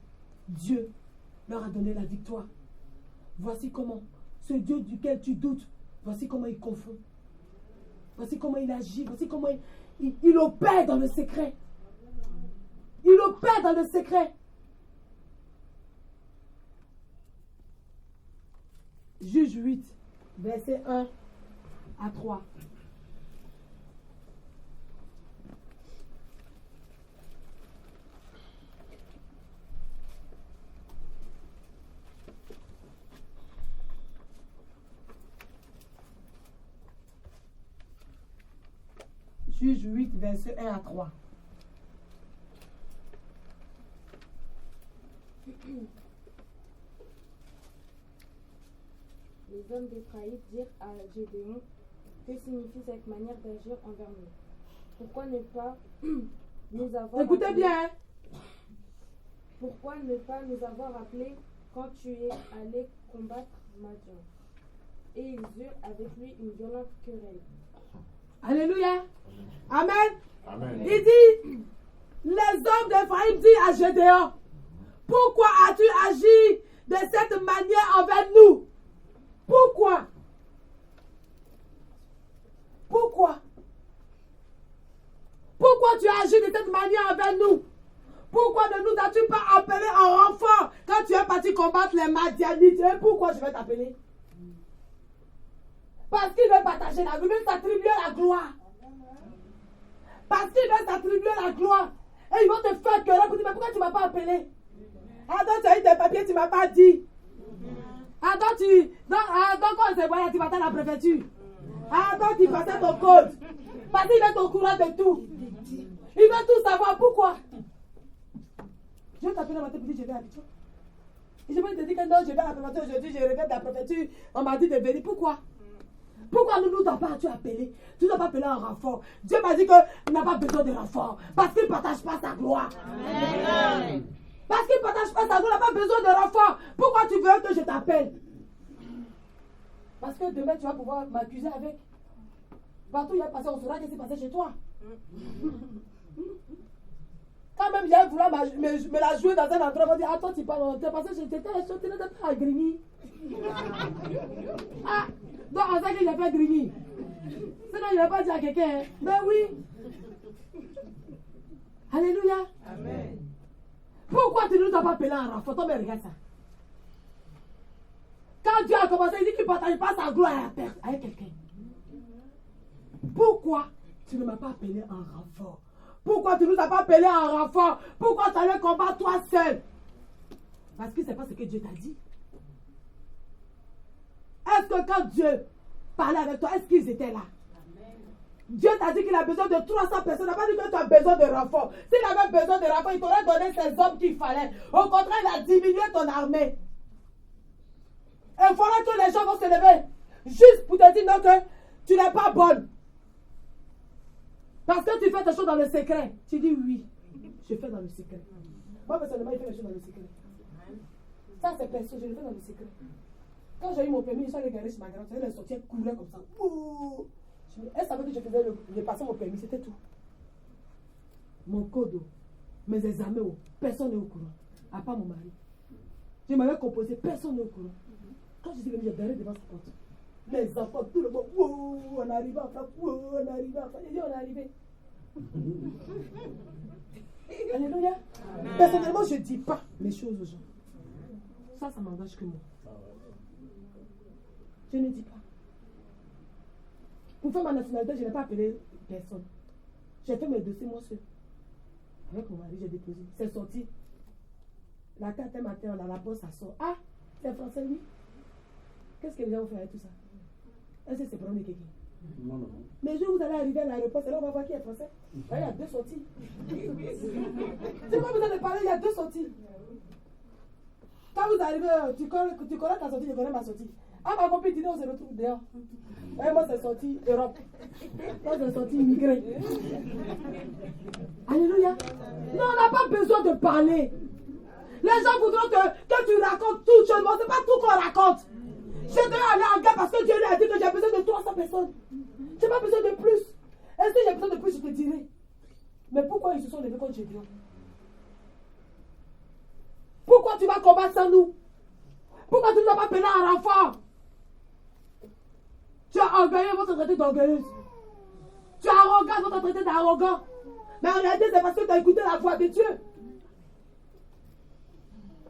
Dieu leur a donné la victoire. Voici comment ce Dieu duquel tu doutes, voici comment il confond. Voici comment il agit. Voici comment il opère dans le secret. Il opère dans le secret. Juge 8, verset 1 à 3. Juge 8, verset 1 à 3. Les hommes d'Éphraïm dirent à Gédéon, que signifie cette manière d'agir envers nous? Pourquoi ne pas nous avoir Écoutez appelés, bien. Pourquoi ne pas nous avoir appelés quand tu es allé combattre Madian? Et ils eurent avec lui une violente querelle. Alléluia. Amen. Amen. Il dit, les hommes d'Éphraïm disent à Gédéon, pourquoi as-tu agi de cette manière envers nous? Pourquoi? Pourquoi? Pourquoi tu as agi de cette manière envers nous? Pourquoi ne nous as-tu pas appelés en renfort quand tu es parti combattre les Madianites? Et pourquoi je vais t'appeler? Parce qu'il veut partager la gloire, il veut s'attribuer la gloire. Parce qu'il veut s'attribuer la gloire. Et ils vont te faire querer pour dire, mais pourquoi tu ne m'as pas appelé? Ah, donc tu as eu tes papiers, tu ne m'as pas dit. Ah, donc quand on se voit, tu vas à la préfecture. Ah, donc tu passais ton code. Parce qu'il est au courant de tout. Il veut tout savoir. Pourquoi? Je vais t'appeler matin pour dire, je vais à Abidjan. Et je vais te dire que non, je vais à la préfecture aujourd'hui, je reviens de la préfecture. On m'a dit de venir. Pourquoi? Pourquoi nous n'as pas appelé? Tu n'as pas appelé un renfort. Dieu m'a dit qu'il n'a pas besoin de renfort. Parce qu'il ne partage pas sa gloire. Amen. Parce qu'il ne partage pas sa gloire, il n'a pas besoin de renfort. Pourquoi tu veux que je t'appelle? Parce que demain, tu vas pouvoir m'accuser avec. Partout où il y a passé, on saura ce qui s'est passé chez toi. Quand même, j'ai voulu me la jouer dans un endroit, on va dire, attends, tu parles, t'es passé chez toi, tu n'étais pas à Grigny. Ah, donc on sait qu'il n'a pas Grigny. Sinon, il ne va pas dire à quelqu'un, mais oui. Alléluia. Amen. Pourquoi tu ne nous as pas appelé en renfort? Mais regarde ça. Quand Dieu a commencé, il dit qu'il ne partage pas sa gloire avec quelqu'un. Pourquoi tu ne m'as pas appelé en renfort? Pourquoi tu ne nous as pas appelé en renfort? Pourquoi tu allais combattre toi seul? Parce que ce n'est pas ce que Dieu t'a dit. Est-ce que quand Dieu parlait avec toi, est-ce qu'ils étaient là? Dieu t'a dit qu'il a besoin de 300 personnes. Il n'a pas dit que tu as besoin de renfort. S'il avait besoin de renfort, il t'aurait donné ces hommes qu'il fallait. Au contraire, il a diminué ton armée. Et il faudra que les gens vont se lever. Juste pour te dire non, que tu n'es pas bonne. Parce que tu fais des choses dans le secret. Tu dis oui, je fais dans le secret. Moi, personnellement, il fait des choses dans le secret. Ça, c'est perso, je le fais dans le secret. Quand j'ai eu mon permis, je suis allée garer chez ma grande, elle est sortie, elle courait comme ça. Ouh. Elle savait que je faisais je passais mon permis, c'était tout. Mon code, mes examens, personne n'est au courant. À part mon mari. Je m'avais composé, personne n'est au courant. Quand je suis venue, j'ai garé devant sa porte. Les enfants, tout le monde, wow, on arrive en France, wow, on arrive en France. J'ai dit, on est arrivé. Alléluia. Personnellement, je ne dis pas les choses aux gens. Ça m'engage que moi. Je ne dis pas. Pour faire ma nationalité, je n'ai pas appelé personne. J'ai fait mes dossiers moi seul. Avec mon mari, j'ai déposé. C'est sorti. La carte un matin, dans la poste, ça sort. Ah, c'est français, oui. Qu'est-ce que les gens vont faire avec tout ça? Est-ce que c'est pour emmener quelqu'un? Non, non. Mais le jour où vous allez arriver à l'aéroport, c'est là où on va voir qui est français. Là, il y a 2 sorties. C'est pas besoin de parler, il y a 2 sorties. Quand vous arrivez, tu connais ta sortie, je connais ma sortie. Ah, ma copine dit non, on se retrouve dehors. Et moi, c'est sorti Europe. Moi, c'est sorti immigré. Alléluia. Non, on n'a pas besoin de parler. Les gens voudront que tu racontes tout seulement. Ce n'est pas tout qu'on raconte. Je dois aller en guerre parce que Dieu lui a dit que j'ai besoin de 300 personnes. Je n'ai pas besoin de plus. Est-ce que j'ai besoin de plus, je te dirai. Mais pourquoi ils se sont levés contre Gédéon? Pourquoi tu vas combattre sans nous? Pourquoi tu ne vas pas appeler un renfort? Tu as orgueilleux, votre traité d'orgueilleuse. Tu as arrogant, votre traité d'arrogant. Mais en réalité, c'est parce que tu as écouté la voix de Dieu.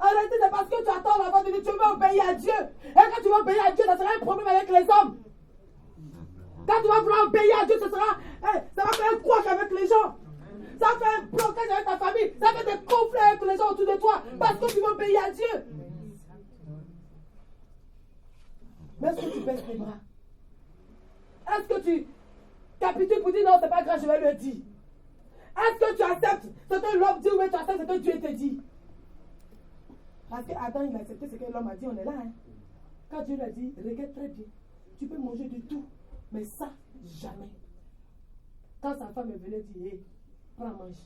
En réalité, c'est parce que tu attends la voix de Dieu. Tu veux obéir à Dieu. Et quand tu vas obéir à Dieu, ça sera un problème avec les hommes. Quand tu vas vouloir obéir à Dieu, ça va faire un couac avec les gens. Ça va faire un blocage avec ta famille. Ça va faire des conflits avec les gens autour de toi. Parce que tu veux obéir à Dieu. Mais est-ce que tu baisses les bras? Est-ce que tu capitules pour dire non, c'est pas grave, je vais le dire? Est-ce que tu acceptes ce que l'homme dit ou tu acceptes ce que Dieu te dit? Parce que Adam, il a accepté ce que l'homme a dit, on est là. Hein? Quand Dieu lui a dit, regarde très bien, tu peux manger de tout, mais ça, jamais. Quand sa femme est venue dire, hé, prends, mange.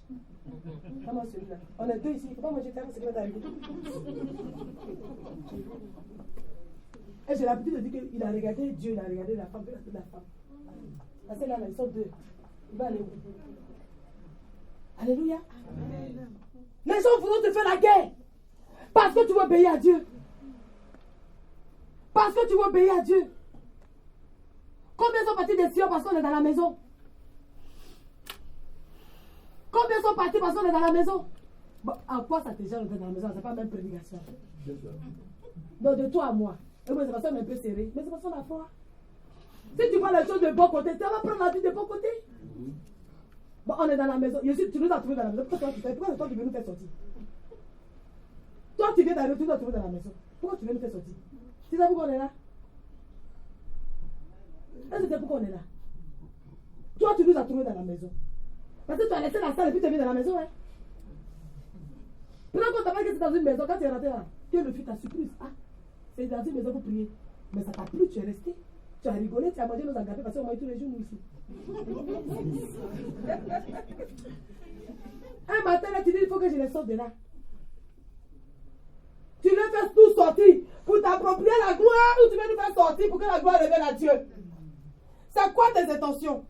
Comment celui-là? On est 2 ici, il ne faut pas manger tellement ce qui va t'arriver. Et j'ai l'habitude de dire qu'il a regardé Dieu, il a regardé la femme, il a regardé la femme. Parce que là, ils sont 2. Il va aller où? Alléluia. Amen. Les gens voudront te faire la guerre. Parce que tu veux obéir à Dieu. Parce que tu veux obéir à Dieu. Combien sont partis des Sion parce qu'on est dans la maison? Combien sont partis parce qu'on est dans la maison? Bon, à quoi ça te gêne d'être dans la maison? C'est pas même prédication. Donc de toi à moi. Et moi, c'est parce qu'on est un peu serré. Mais c'est parce qu'on a foi. Si tu vois les choses de bon côté, tu vas prendre la vie de bon côté. Bon, on est dans la maison. Tu nous as trouvés dans la maison. Pourquoi c'est toi qui veux nous faire sortir? Toi, tu viens d'arriver, tu nous as trouvés dans la maison. Pourquoi tu veux nous faire sortir? Tu sais pourquoi on est là? Est-ce que c'est pourquoi on est là? Toi, tu nous as trouvés dans la maison. Parce que tu as laissé la salle et puis tu es venu dans la maison. Hein? Pendant qu'on t'a pas que c'est dans une maison, quand tu es rentré là, tu es le fut ta surprise. Ah, c'est dans une maison pour prier. Mais ça t'a plu, tu es resté. Tu as rigolé, tu as mangé nos agapés parce qu'on mange tous les jours nous ici. Un matin là, tu dis il faut que je les sorte de là. Tu veux faire tout sortir pour t'approprier la gloire ou tu veux nous faire sortir pour que la gloire revienne à Dieu? C'est quoi tes intentions?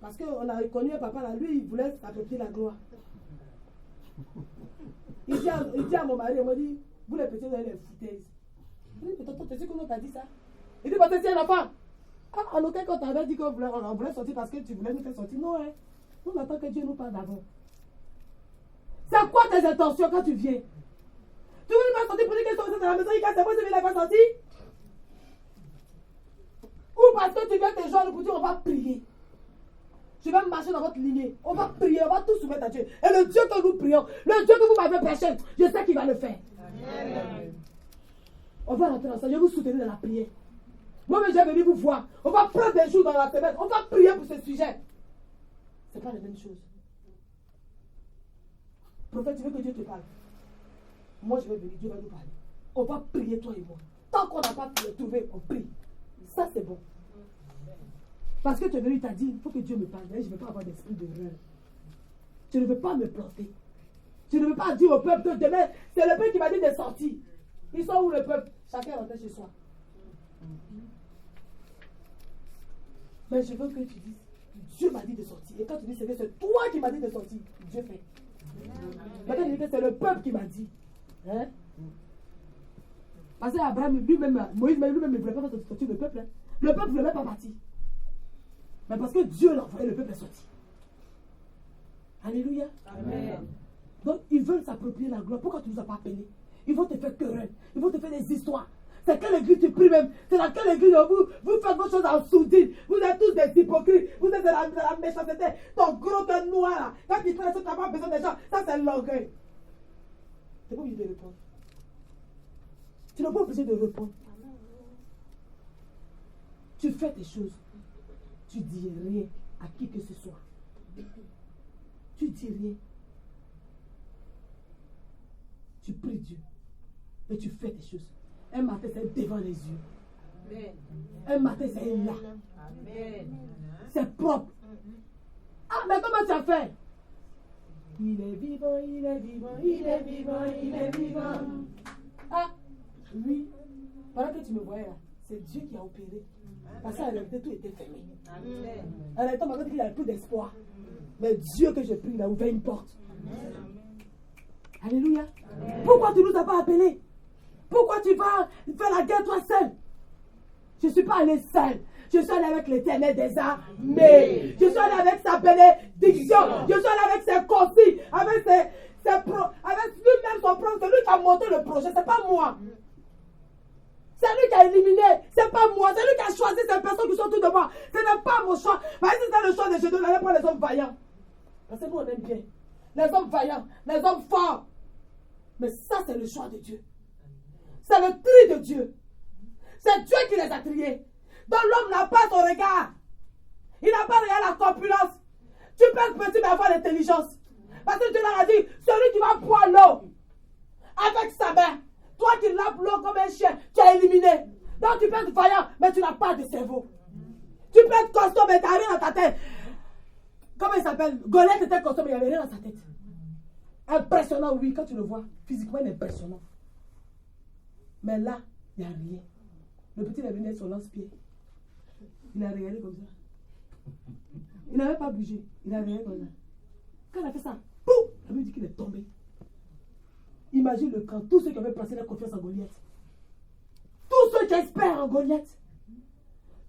Parce qu'on a connu un papa là, lui il voulait s'approprier la gloire. Il dit à mon mari, il m'a dit, vous les petits vous avez les foutaises. Je dis, mais tonton, tu sais qu'on t'a dit ça? Il dit, parce que c'est un enfant. Ah, en aucun cas, on t'avait dit qu'on voulait sortir parce que tu voulais nous faire sortir. Non, hein. Nous, on attend que Dieu nous parle d'avant. C'est quoi tes intentions quand tu viens? Tu veux nous faire sortir pour dire qu'ils sont restés dans la maison, il casse c'est moi, je vais les faire sortir? Ou parce que tu viens te joindre pour dire, on va prier. Je vais marcher dans votre lignée. On va prier, on va tout soumettre à Dieu. Et le Dieu que nous prions, le Dieu que vous m'avez prêché, je sais qu'il va le faire. Amen. On va rentrer ensemble, je vais vous soutenir dans la prière. Moi, j'ai venu vous voir. On va prendre des jours dans la semaine. On va prier pour ce sujet. Ce n'est pas la même chose. Prophète, tu veux que Dieu te parle? Moi, je vais venir, Dieu va nous parler. On va prier, toi et moi. Tant qu'on n'a pas trouvé, on prie. Ça, c'est bon. Parce que tu es venu, il t'a dit, il faut que Dieu me parle. Mais je ne veux pas avoir d'esprit de rêve. Tu ne veux pas me planter. Tu ne veux pas dire au peuple que demain, c'est le peuple qui m'a dit de sortir. Ils sont où le peuple? Chacun rentre chez soi. Mais je veux que tu dises, Dieu m'a dit de sortir. Et quand tu dis c'est toi qui m'as dit de sortir, Dieu fait. Maintenant, tu dis que c'est le peuple qui m'a dit. Hein? Parce qu'Abraham lui-même, Moïse lui-même ne voulait pas sortir le peuple. Hein? Le peuple ne voulait même pas partir. Mais parce que Dieu l'a envoyé, le peuple est sorti. Alléluia. Amen. Donc, ils veulent s'approprier la gloire. Pourquoi tu ne nous as pas appelés? Ils vont te faire querelle. Ils vont te faire des histoires. C'est quelle église tu pries même? C'est dans quelle église vous faites vos choses en sourdine? Vous êtes tous des hypocrites. Vous êtes de la méchanceté. Ton gros cœur noir là. Quand tu fais ça, tu n'as pas besoin des gens. Ça, c'est l'orgueil. Tu n'es pas obligé de répondre. Tu n'es pas obligé de répondre. Tu fais tes choses. Tu dis rien à qui que ce soit. Tu dis rien. Tu pries Dieu. Et tu fais tes choses. Un matin, c'est devant les yeux. Amen. Un matin, c'est là. Amen. C'est propre. Ah, mais comment tu as fait? Il est vivant, il est vivant, il est vivant, il est vivant. Ah, oui. Pendant que tu me voyais là, c'est Dieu qui a opéré. Parce qu'en réalité, tout était fermé. Amen. En réalité, on m'a dit qu'il n'y avait plus d'espoir. Mais Dieu que je prie, il a ouvert une porte. Alléluia. Pourquoi tu ne nous as pas appelés? Pourquoi tu vas faire la guerre toi seul? Je ne suis pas allé seul. Je suis allé avec l'Éternel des armées. Je suis allé avec sa bénédiction. Je suis allé avec ses consignes. Avec avec lui-même son projet. C'est lui qui a monté le projet. Ce n'est pas moi. C'est lui qui a éliminé. Ce n'est pas moi. C'est lui qui a choisi ces personnes qui sont autour de moi. Ce n'est pas mon choix. Mais si c'est le choix de Jésus, on allait prendre les hommes vaillants. Parce que nous, on aime bien. Les hommes vaillants. Les hommes forts. Mais ça, c'est le choix de Dieu. C'est le tri de Dieu. C'est Dieu qui les a triés. Donc l'homme n'a pas son regard. Il n'a pas regardé la corpulence. Tu peux être petit mais avoir l'intelligence. Parce que Dieu leur a dit, celui qui va boire l'eau avec sa main, toi qui laves l'eau comme un chien, tu as éliminé. Donc tu peux être vaillant, mais tu n'as pas de cerveau. Tu peux être costaud, mais tu n'as rien dans ta tête. Comment il s'appelle? Goliath était costaud, mais il n'y avait rien dans sa tête. Impressionnant, oui, quand tu le vois, physiquement, il est impressionnant. Mais là, il n'y a rien. Le petit est venu avec son lance-pied. Il a regardé comme ça. Il n'avait pas bougé. Il a regardé comme ça. Quand il a fait ça, pouf, la Bible dit qu'il est tombé. Imagine le camp, tous ceux qui avaient placé leur confiance en Goliath. Tous ceux qui espèrent en Goliath.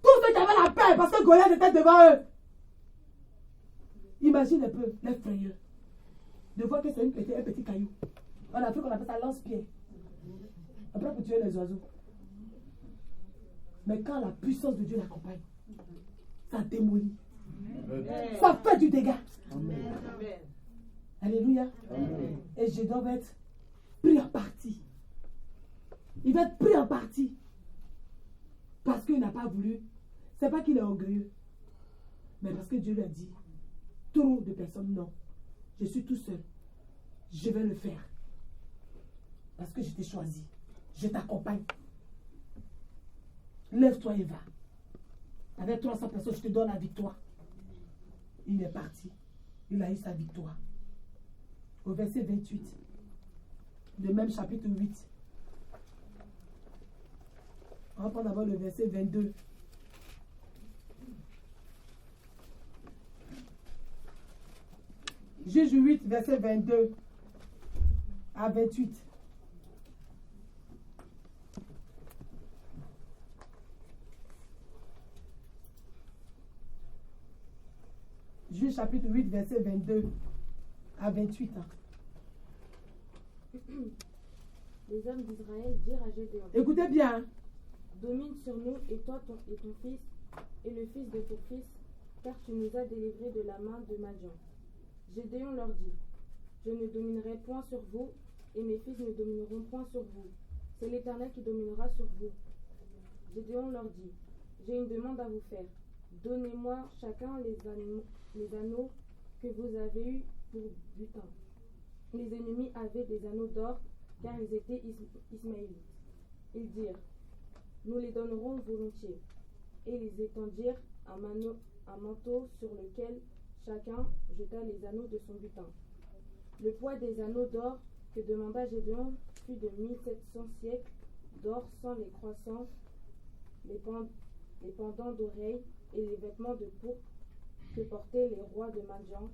Tous ceux qui avaient la peur parce que Goliath était devant eux. Imagine un peu les frayeurs. De voir que c'est un petit caillou. En Afrique, on appelle ça lance-pied. Après, pour tuer les oiseaux. Mais quand la puissance de Dieu l'accompagne, ça démolit. Amen. Ça fait du dégât. Amen. Alléluia. Amen. Et Gédéon va être pris en partie. Il va être pris en partie. Parce qu'il n'a pas voulu. C'est pas qu'il est orgueilleux. Mais parce que Dieu lui a dit, trop de personnes, non. Je suis tout seul. Je vais le faire. Parce que je t'ai choisi. Je t'accompagne. Lève-toi et va. Avec 300 personnes, je te donne la victoire. Il est parti. Il a eu sa victoire. Au verset 28, le même chapitre 8. On va prendre d'abord le verset 22. Juge 8, verset 22 à 28. Juge chapitre 8, verset 22 à 28. Les hommes d'Israël dirent à Gédéon. Écoutez bien. Domine sur nous, et toi et ton fils, et le fils de ton fils, car tu nous as délivrés de la main de Madian. Gédéon leur dit, je ne dominerai point sur vous, et mes fils ne domineront point sur vous. C'est l'Éternel qui dominera sur vous. Gédéon leur dit, j'ai une demande à vous faire. Donnez-moi chacun les anneaux que vous avez eus pour butin. Les ennemis avaient des anneaux d'or, car ils étaient ismaélites. Ils dirent, nous les donnerons volontiers. Et ils étendirent un manteau sur lequel chacun jeta les anneaux de son butin. Le poids des anneaux d'or que demanda Gédéon fut de 1700 siècles d'or sans les croissants, les pendants d'oreilles et les vêtements de pourpre que portaient les rois de Madian,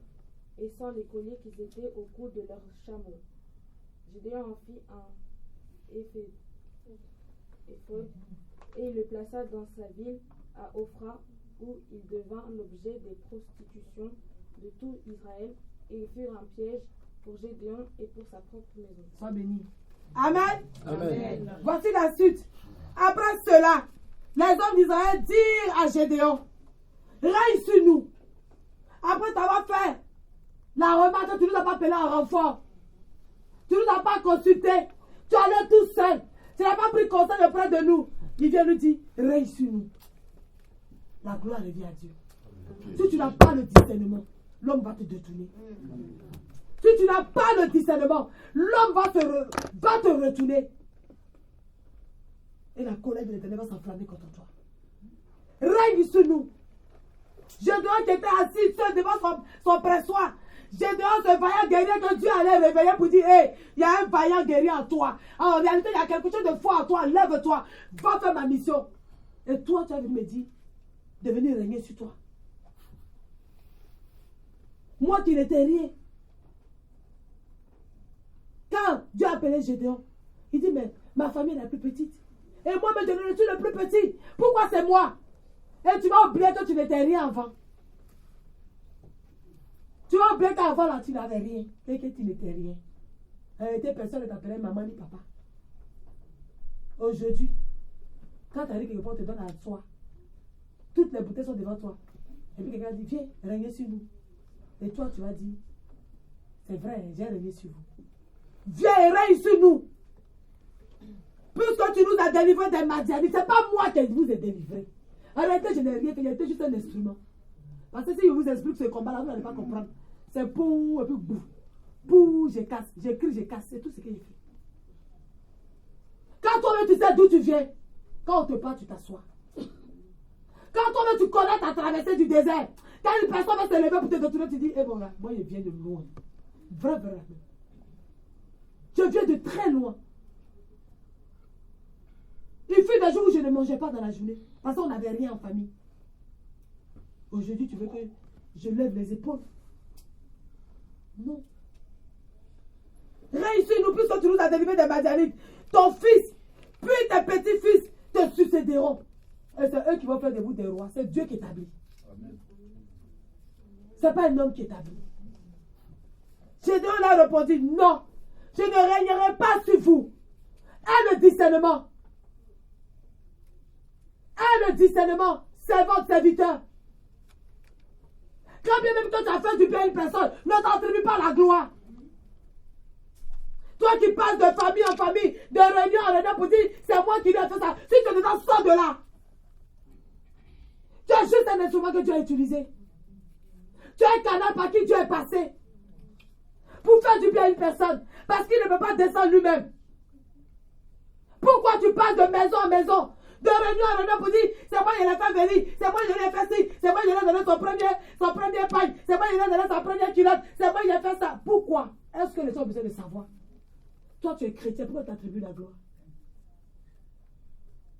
et sans les colliers qui étaient au cou de leurs chameaux. Gédéon en fit un éphod et le plaça dans sa ville à Ophra, où il devint l'objet des prostitutions de tout Israël, et il fut un piège pour Gédéon et pour sa propre maison. Sois béni. Amen. Amen. Voici la suite. Après cela, les hommes d'Israël dirent à Gédéon, règne sur nous. Après t'avoir fait la remarque, tu ne nous as pas appelé en renfort. Tu ne nous as pas consulté. Tu allais tout seul. Tu n'as pas pris conseil auprès de nous. Il vient nous dire, règne sur nous. la gloire revient à Dieu. Si tu n'as pas le discernement, l'homme va te détourner. Si tu n'as pas le discernement, l'homme va te retourner. Et la colère de l'Éternel va s'enflammer contre toi. Règne sur nous. Gédéon qui était assis seul devant son pressoir. Gédéon, ce vaillant guerrier que Dieu allait réveiller pour dire, hey, il y a un vaillant guerrier en toi. En réalité, il y a quelque chose de fort en toi. Lève-toi, va faire ma mission. Et toi, tu as venu me dire de venir régner sur toi. Moi qui n'étais rien. Quand Dieu a appelé Gédéon, il dit, mais ma famille est la plus petite. Et moi-même, je suis le plus petit. Pourquoi c'est moi? Et tu vas oublier que tu n'étais rien avant. Tu vas oublier qu'avant, là, tu n'avais rien. Et que tu n'étais rien. Tes personnes ne t'appelaient maman ni papa. Aujourd'hui, quand tu arrives quelque part, on te donne à soi. Toutes les bouteilles sont devant toi. Et puis quelqu'un dit, viens, règne sur nous. Et toi, tu vas dire, c'est vrai, j'ai régné sur vous. Viens et règne sur nous. Puisque tu nous as délivrés des Madianites, ce n'est pas moi qui vous ai délivrés. En réalité, je n'ai rien fait, j'étais juste un instrument. Parce que si je vous explique ce combat-là, vous n'allez pas comprendre. C'est pour, et puis boum. Boum, je casse, j'écris, je casse, c'est tout ce que j'ai fait. Quand toi-même tu sais d'où tu viens, quand on te parle, tu t'assois. Quand toi-même tu connais ta traversée du désert, quand une personne va se lever pour te détourner, tu dis, eh bon, là, moi je viens de loin. Vrai. Je viens de très loin. Il fut des jours où je ne mangeais pas dans la journée, parce qu'on n'avait rien en famille. Aujourd'hui, tu veux que je lève les épaules? Non. Réussis-nous, puisque tu nous as délivrés des Madianites. Ton fils, puis tes petits-fils te succéderont. Et c'est eux qui vont faire de vous des rois. C'est Dieu qui établit. Ce n'est pas un homme qui établit. Gédéon a répondu, non, je ne régnerai pas sur vous. Et le discernement. Et le discernement, c'est votre serviteur. Quand bien même toi tu as fait du bien à une personne, ne t'attribue pas la gloire. Toi qui passes de famille en famille, de réunion en réunion pour dire, c'est moi qui lui ai fait ça. Si tu es dedans, sors de là. Tu es juste un instrument que Dieu a utilisé. Tu es un canal par qui Dieu est passé. Pour faire du bien à une personne. Parce qu'il ne peut pas descendre lui-même. Pourquoi tu passes de maison en maison, de réunion en réunion pour dire, c'est moi qui l'ai fait venir, c'est moi qui l'ai fait ci, c'est moi qui l'ai donné son premier pain, c'est moi qui l'ai donné sa première culotte, c'est moi qui l'ai fait ça. Pourquoi? Est-ce que les gens ont besoin de savoir? Toi, tu es chrétien, pourquoi t'attribues la gloire?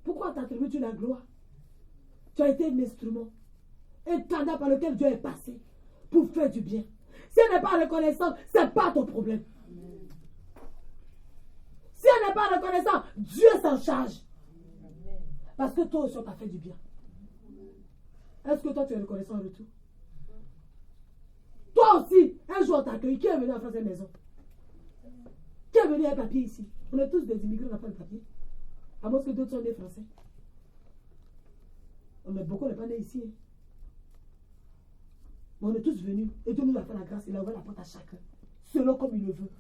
Pourquoi t'attribues-tu la gloire? Tu as été un instrument, un canal par lequel Dieu est passé pour faire du bien. Si elle n'est pas reconnaissante, ce n'est pas ton problème. Si elle n'est pas reconnaissante, Dieu s'en charge. Parce que toi aussi, on t'a fait du bien. Est-ce que toi, tu es reconnaissant en retour? Toi aussi, un jour, on t'a accueilli. Qui est venu en France à la maison? Qui est venu avec un papier ici? On est tous des immigrés, on n'a pas de papier. À moins que d'autres sont des Français. On est beaucoup, on n'est pas nés ici. Mais on est tous venus. Et Dieu nous a fait la grâce. Il a ouvert la porte à chacun. Selon comme il le veut.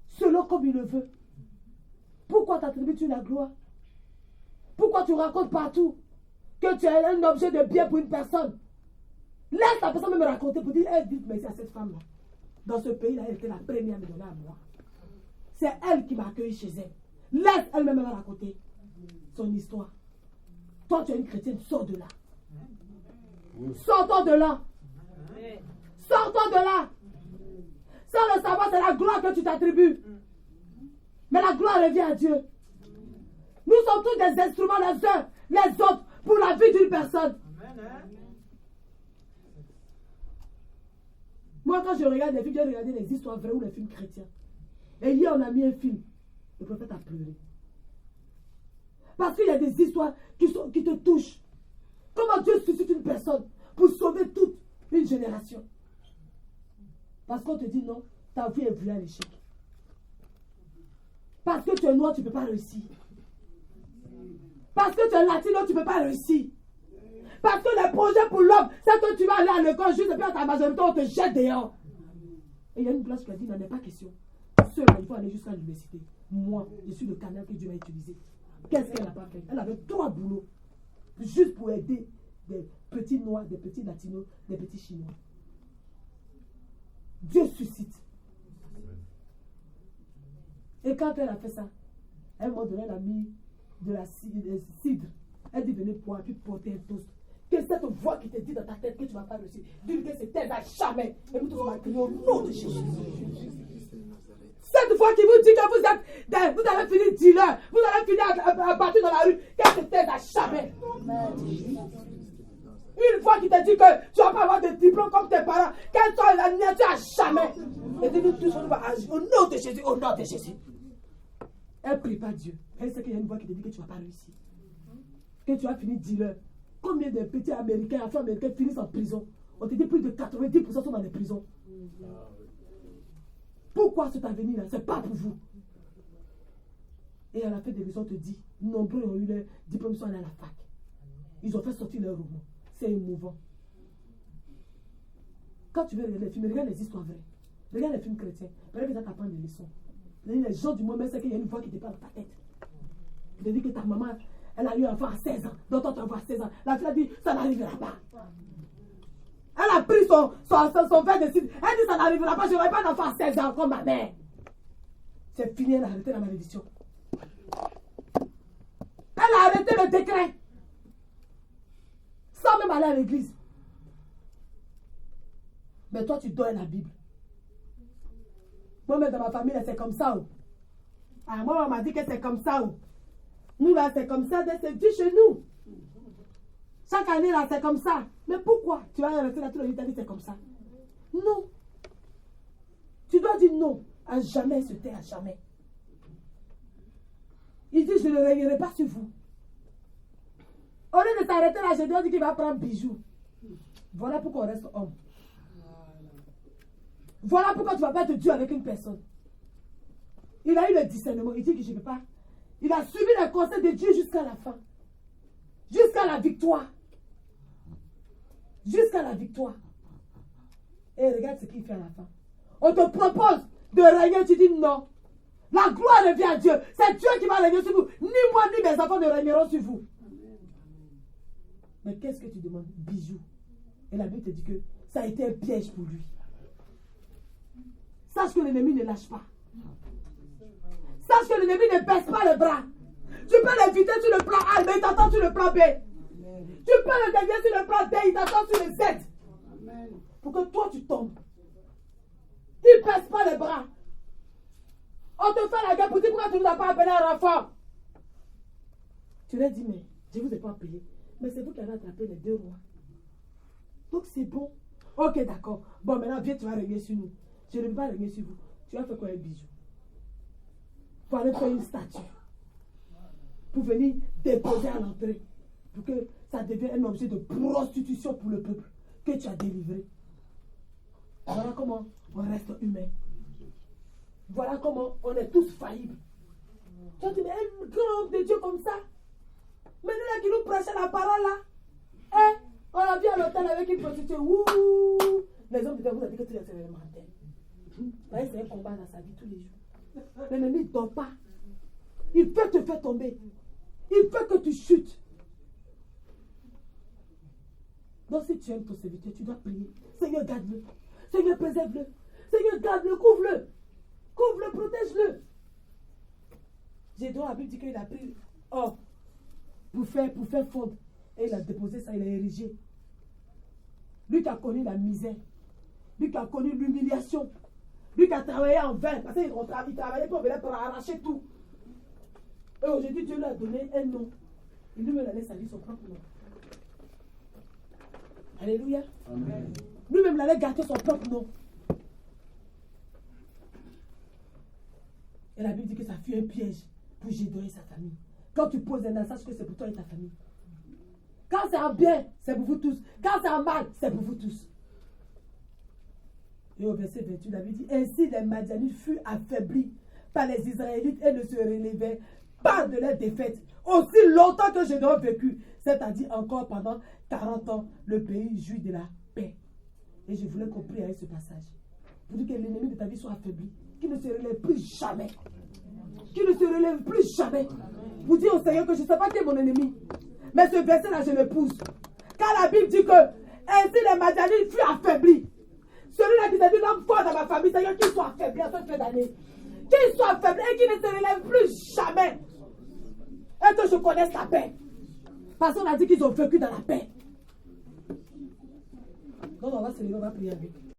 Selon comme il le veut. Pourquoi t'attribues-tu la gloire? Pourquoi tu racontes partout que tu es un objet de bien pour une personne? Laisse la personne me raconter pour dire, hey, dites merci à cette femme-là. Dans ce pays-là, elle était la première à me donner à moi. C'est elle qui m'a accueilli chez elle. Laisse elle-même me raconter son histoire. Toi, tu es une chrétienne, sors de là. Sortons de là. Sortons de là. Sans le savoir, c'est la gloire que tu t'attribues. Mais la gloire revient à Dieu. Nous sommes tous des instruments les uns, les autres, pour la vie d'une personne. Moi, quand je regarde des films, j'ai regardé les histoires vraies ou les films chrétiens. Et hier, on a mis un film. Le prophète a pleuré. Parce qu'il y a des histoires qui te touchent. Comment Dieu suscite une personne pour sauver toute une génération. Parce qu'on te dit non, ta vie est vouée à l'échec. Parce que tu es noir, tu ne peux pas réussir. Parce que tu es latino, tu ne peux pas réussir. Parce que les projets pour l'homme, c'est que tu vas aller à l'école juste et puis à ta majorité, on te jette dehors. Et il y a une place qui a dit, il n'en est pas question. Seul, il faut aller jusqu'à l'université. Moi, je suis le canal que Dieu va utiliser. Qu'est-ce qu'elle n'a pas fait? Elle avait 3 boulots. Juste pour aider des petits noirs, des petits latinos, des petits chinois. Dieu suscite. Et quand elle a fait ça, à un moment donné, elle a mis de la cidre. Elle dit venez boire, puis porter un toast. Que cette voix qui te dit dans ta tête que tu ne vas pas réussir, dis que c'est elle à jamais. Et nous tous on va crier au nom de Jésus. Cette voix qui vous dit que vous allez finir dealer, vous allez finir à battre dans la rue, que c'est elle à jamais. Une fois qu'il te dit que tu ne vas pas avoir de diplôme comme tes parents, qu'elle soit la nature à jamais. Et dit nous tous on va agir au nom de Jésus, au nom de Jésus. Elle prie pas Dieu. Elle sait qu'il y a une voix qui te dit que tu ne vas pas réussir. Que tu vas finir dealer. Combien de petits Américains, Afro-Américains finissent en prison? On te dit plus de 90% sont dans les prisons. Pourquoi cet avenir-là? Ce n'est pas pour vous. Et à la fin des maisons, on te dit, nombreux ont eu leur diplôme, ils sont allés à la fac. Ils ont fait sortir leur roman. C'est émouvant. Quand tu veux regarder les films, regarde les histoires vraies. Regarde les films chrétiens. Regarde que ça t'apprend des leçons. Les gens du monde, même c'est qu'il y a une voix qui te parle dans ta tête. Qui te dit que ta maman, elle a eu un enfant à 16 ans. D'autres ont un enfant à 16 ans. La fille a dit, ça n'arrivera pas. Elle a pris son verre de cidre. Elle dit, ça n'arrivera pas. Je n'aurai pas d'enfant à 16 ans comme ma mère. C'est fini, elle a arrêté la malédiction. Elle a arrêté le décret. Sans même aller à l'église. Mais toi, tu donnes la Bible. Moi-même, dans ma famille, c'est comme ça. Ah, moi, on m'a dit que c'est comme ça. Nous, là, c'est comme ça. C'est Dieu chez nous. Chaque année, là, c'est comme ça. Mais pourquoi? Tu vas rester là, tout le temps, c'est comme ça. Non. Tu dois dire non. À jamais, se tait à jamais. Il dit, je ne régnerai pas sur vous. Au lieu de t'arrêter là, je dois dire qu'il va prendre bijoux. Voilà pourquoi on reste homme. Voilà pourquoi tu ne vas pas être Dieu avec une personne. Il a eu le discernement. Il dit que je ne peux pas. Il a suivi les conseils de Dieu jusqu'à la fin. Jusqu'à la victoire. Jusqu'à la victoire. Et regarde ce qu'il fait à la fin. On te propose de régner, tu dis non. La gloire revient à Dieu. C'est Dieu qui va régner sur vous. Ni moi, ni mes enfants ne régneront sur vous. Mais qu'est-ce que tu demandes? Bijoux. Et la Bible te dit que ça a été un piège pour lui. Sache que l'ennemi ne lâche pas. Sache que l'ennemi ne baisse pas les bras. Tu peux l'éviter sur le plan A, mais il t'attend sur le plan B. Tu peux le dévier sur le plan D, il t'attend sur le Z. Pour que toi tu tombes. Il ne baisse pas les bras. On te fait la guerre pour dire pourquoi tu ne nous as pas appelé un renfort. Tu leur dis, mais je ne vous ai pas appelé. Mais c'est vous qui avez attrapé les deux rois. Donc c'est bon. Ok, d'accord. Bon, maintenant viens, tu vas régner sur nous. Je ne vais pas régner sur vous. Tu vas faire quoi un bijou? Pour aller faire une statue. Pour venir déposer à l'entrée. Pour que ça devienne un objet de prostitution pour le peuple que tu as délivré. Voilà comment on reste humain. Voilà comment on est tous faillibles. Tu as dit, mais un grand homme de Dieu comme ça. Mais nous là qui nous prêchons la parole là. On a vu à l'hôtel avec une prostituée. Ouh. Les hommes de Dieu vous ont dit que tu es élémentaire. C'est un combat dans sa vie tous les jours. L'ennemi ne dort pas. Il peut te faire tomber. Il peut que tu chutes. Donc si tu aimes ton serviteur, tu dois prier. Seigneur, garde-le. Seigneur, préserve-le. Seigneur, garde-le, couvre-le. Couvre-le, protège-le. Gédéon, la Bible dit qu'il a pris or pour faire fondre. Et il a déposé ça, il a érigé. Lui qui a connu la misère. Lui qui a connu l'humiliation. Lui qui a travaillé en vain. Parce qu'il travaillait pour arracher tout. Et aujourd'hui, Dieu lui a donné un nom. Il lui-même allait salir son propre nom. Alléluia. Amen. Lui-même allait gâter son propre nom. Et la Bible dit que ça fut un piège pour Gédéon et sa famille. Quand tu poses un sache que c'est pour toi et ta famille. Quand c'est un bien, c'est pour vous tous. Quand c'est un mal, c'est pour vous tous. Et au verset 28, la Bible dit, ainsi les Madianites furent affaiblis par les Israélites et ne se relevaient pas de leur défaite. Aussi longtemps que Gédéon vécu, c'est-à-dire encore pendant 40 ans, le pays jouit de la paix. Et je voulais qu'on prie avec ce passage. Pour dire que l'ennemi de ta vie soit affaibli. Qu'il ne se relève plus jamais. Qu'il ne se relève plus jamais. Pour dire au Seigneur que je ne sais pas qui est mon ennemi. Mais ce verset-là, je le pousse. Car la Bible dit que ainsi les Madianites furent affaiblis. Celui-là qui t'a dit l'homme fort dans ma famille, Seigneur, qu'il soit affaibli en cette fin d'année. Qu'il soit affaibli et qu'il ne se relève plus jamais. Et que je connaisse la paix. Parce qu'on a dit qu'ils ont vécu dans la paix. Donc on va se lever, on va prier avec.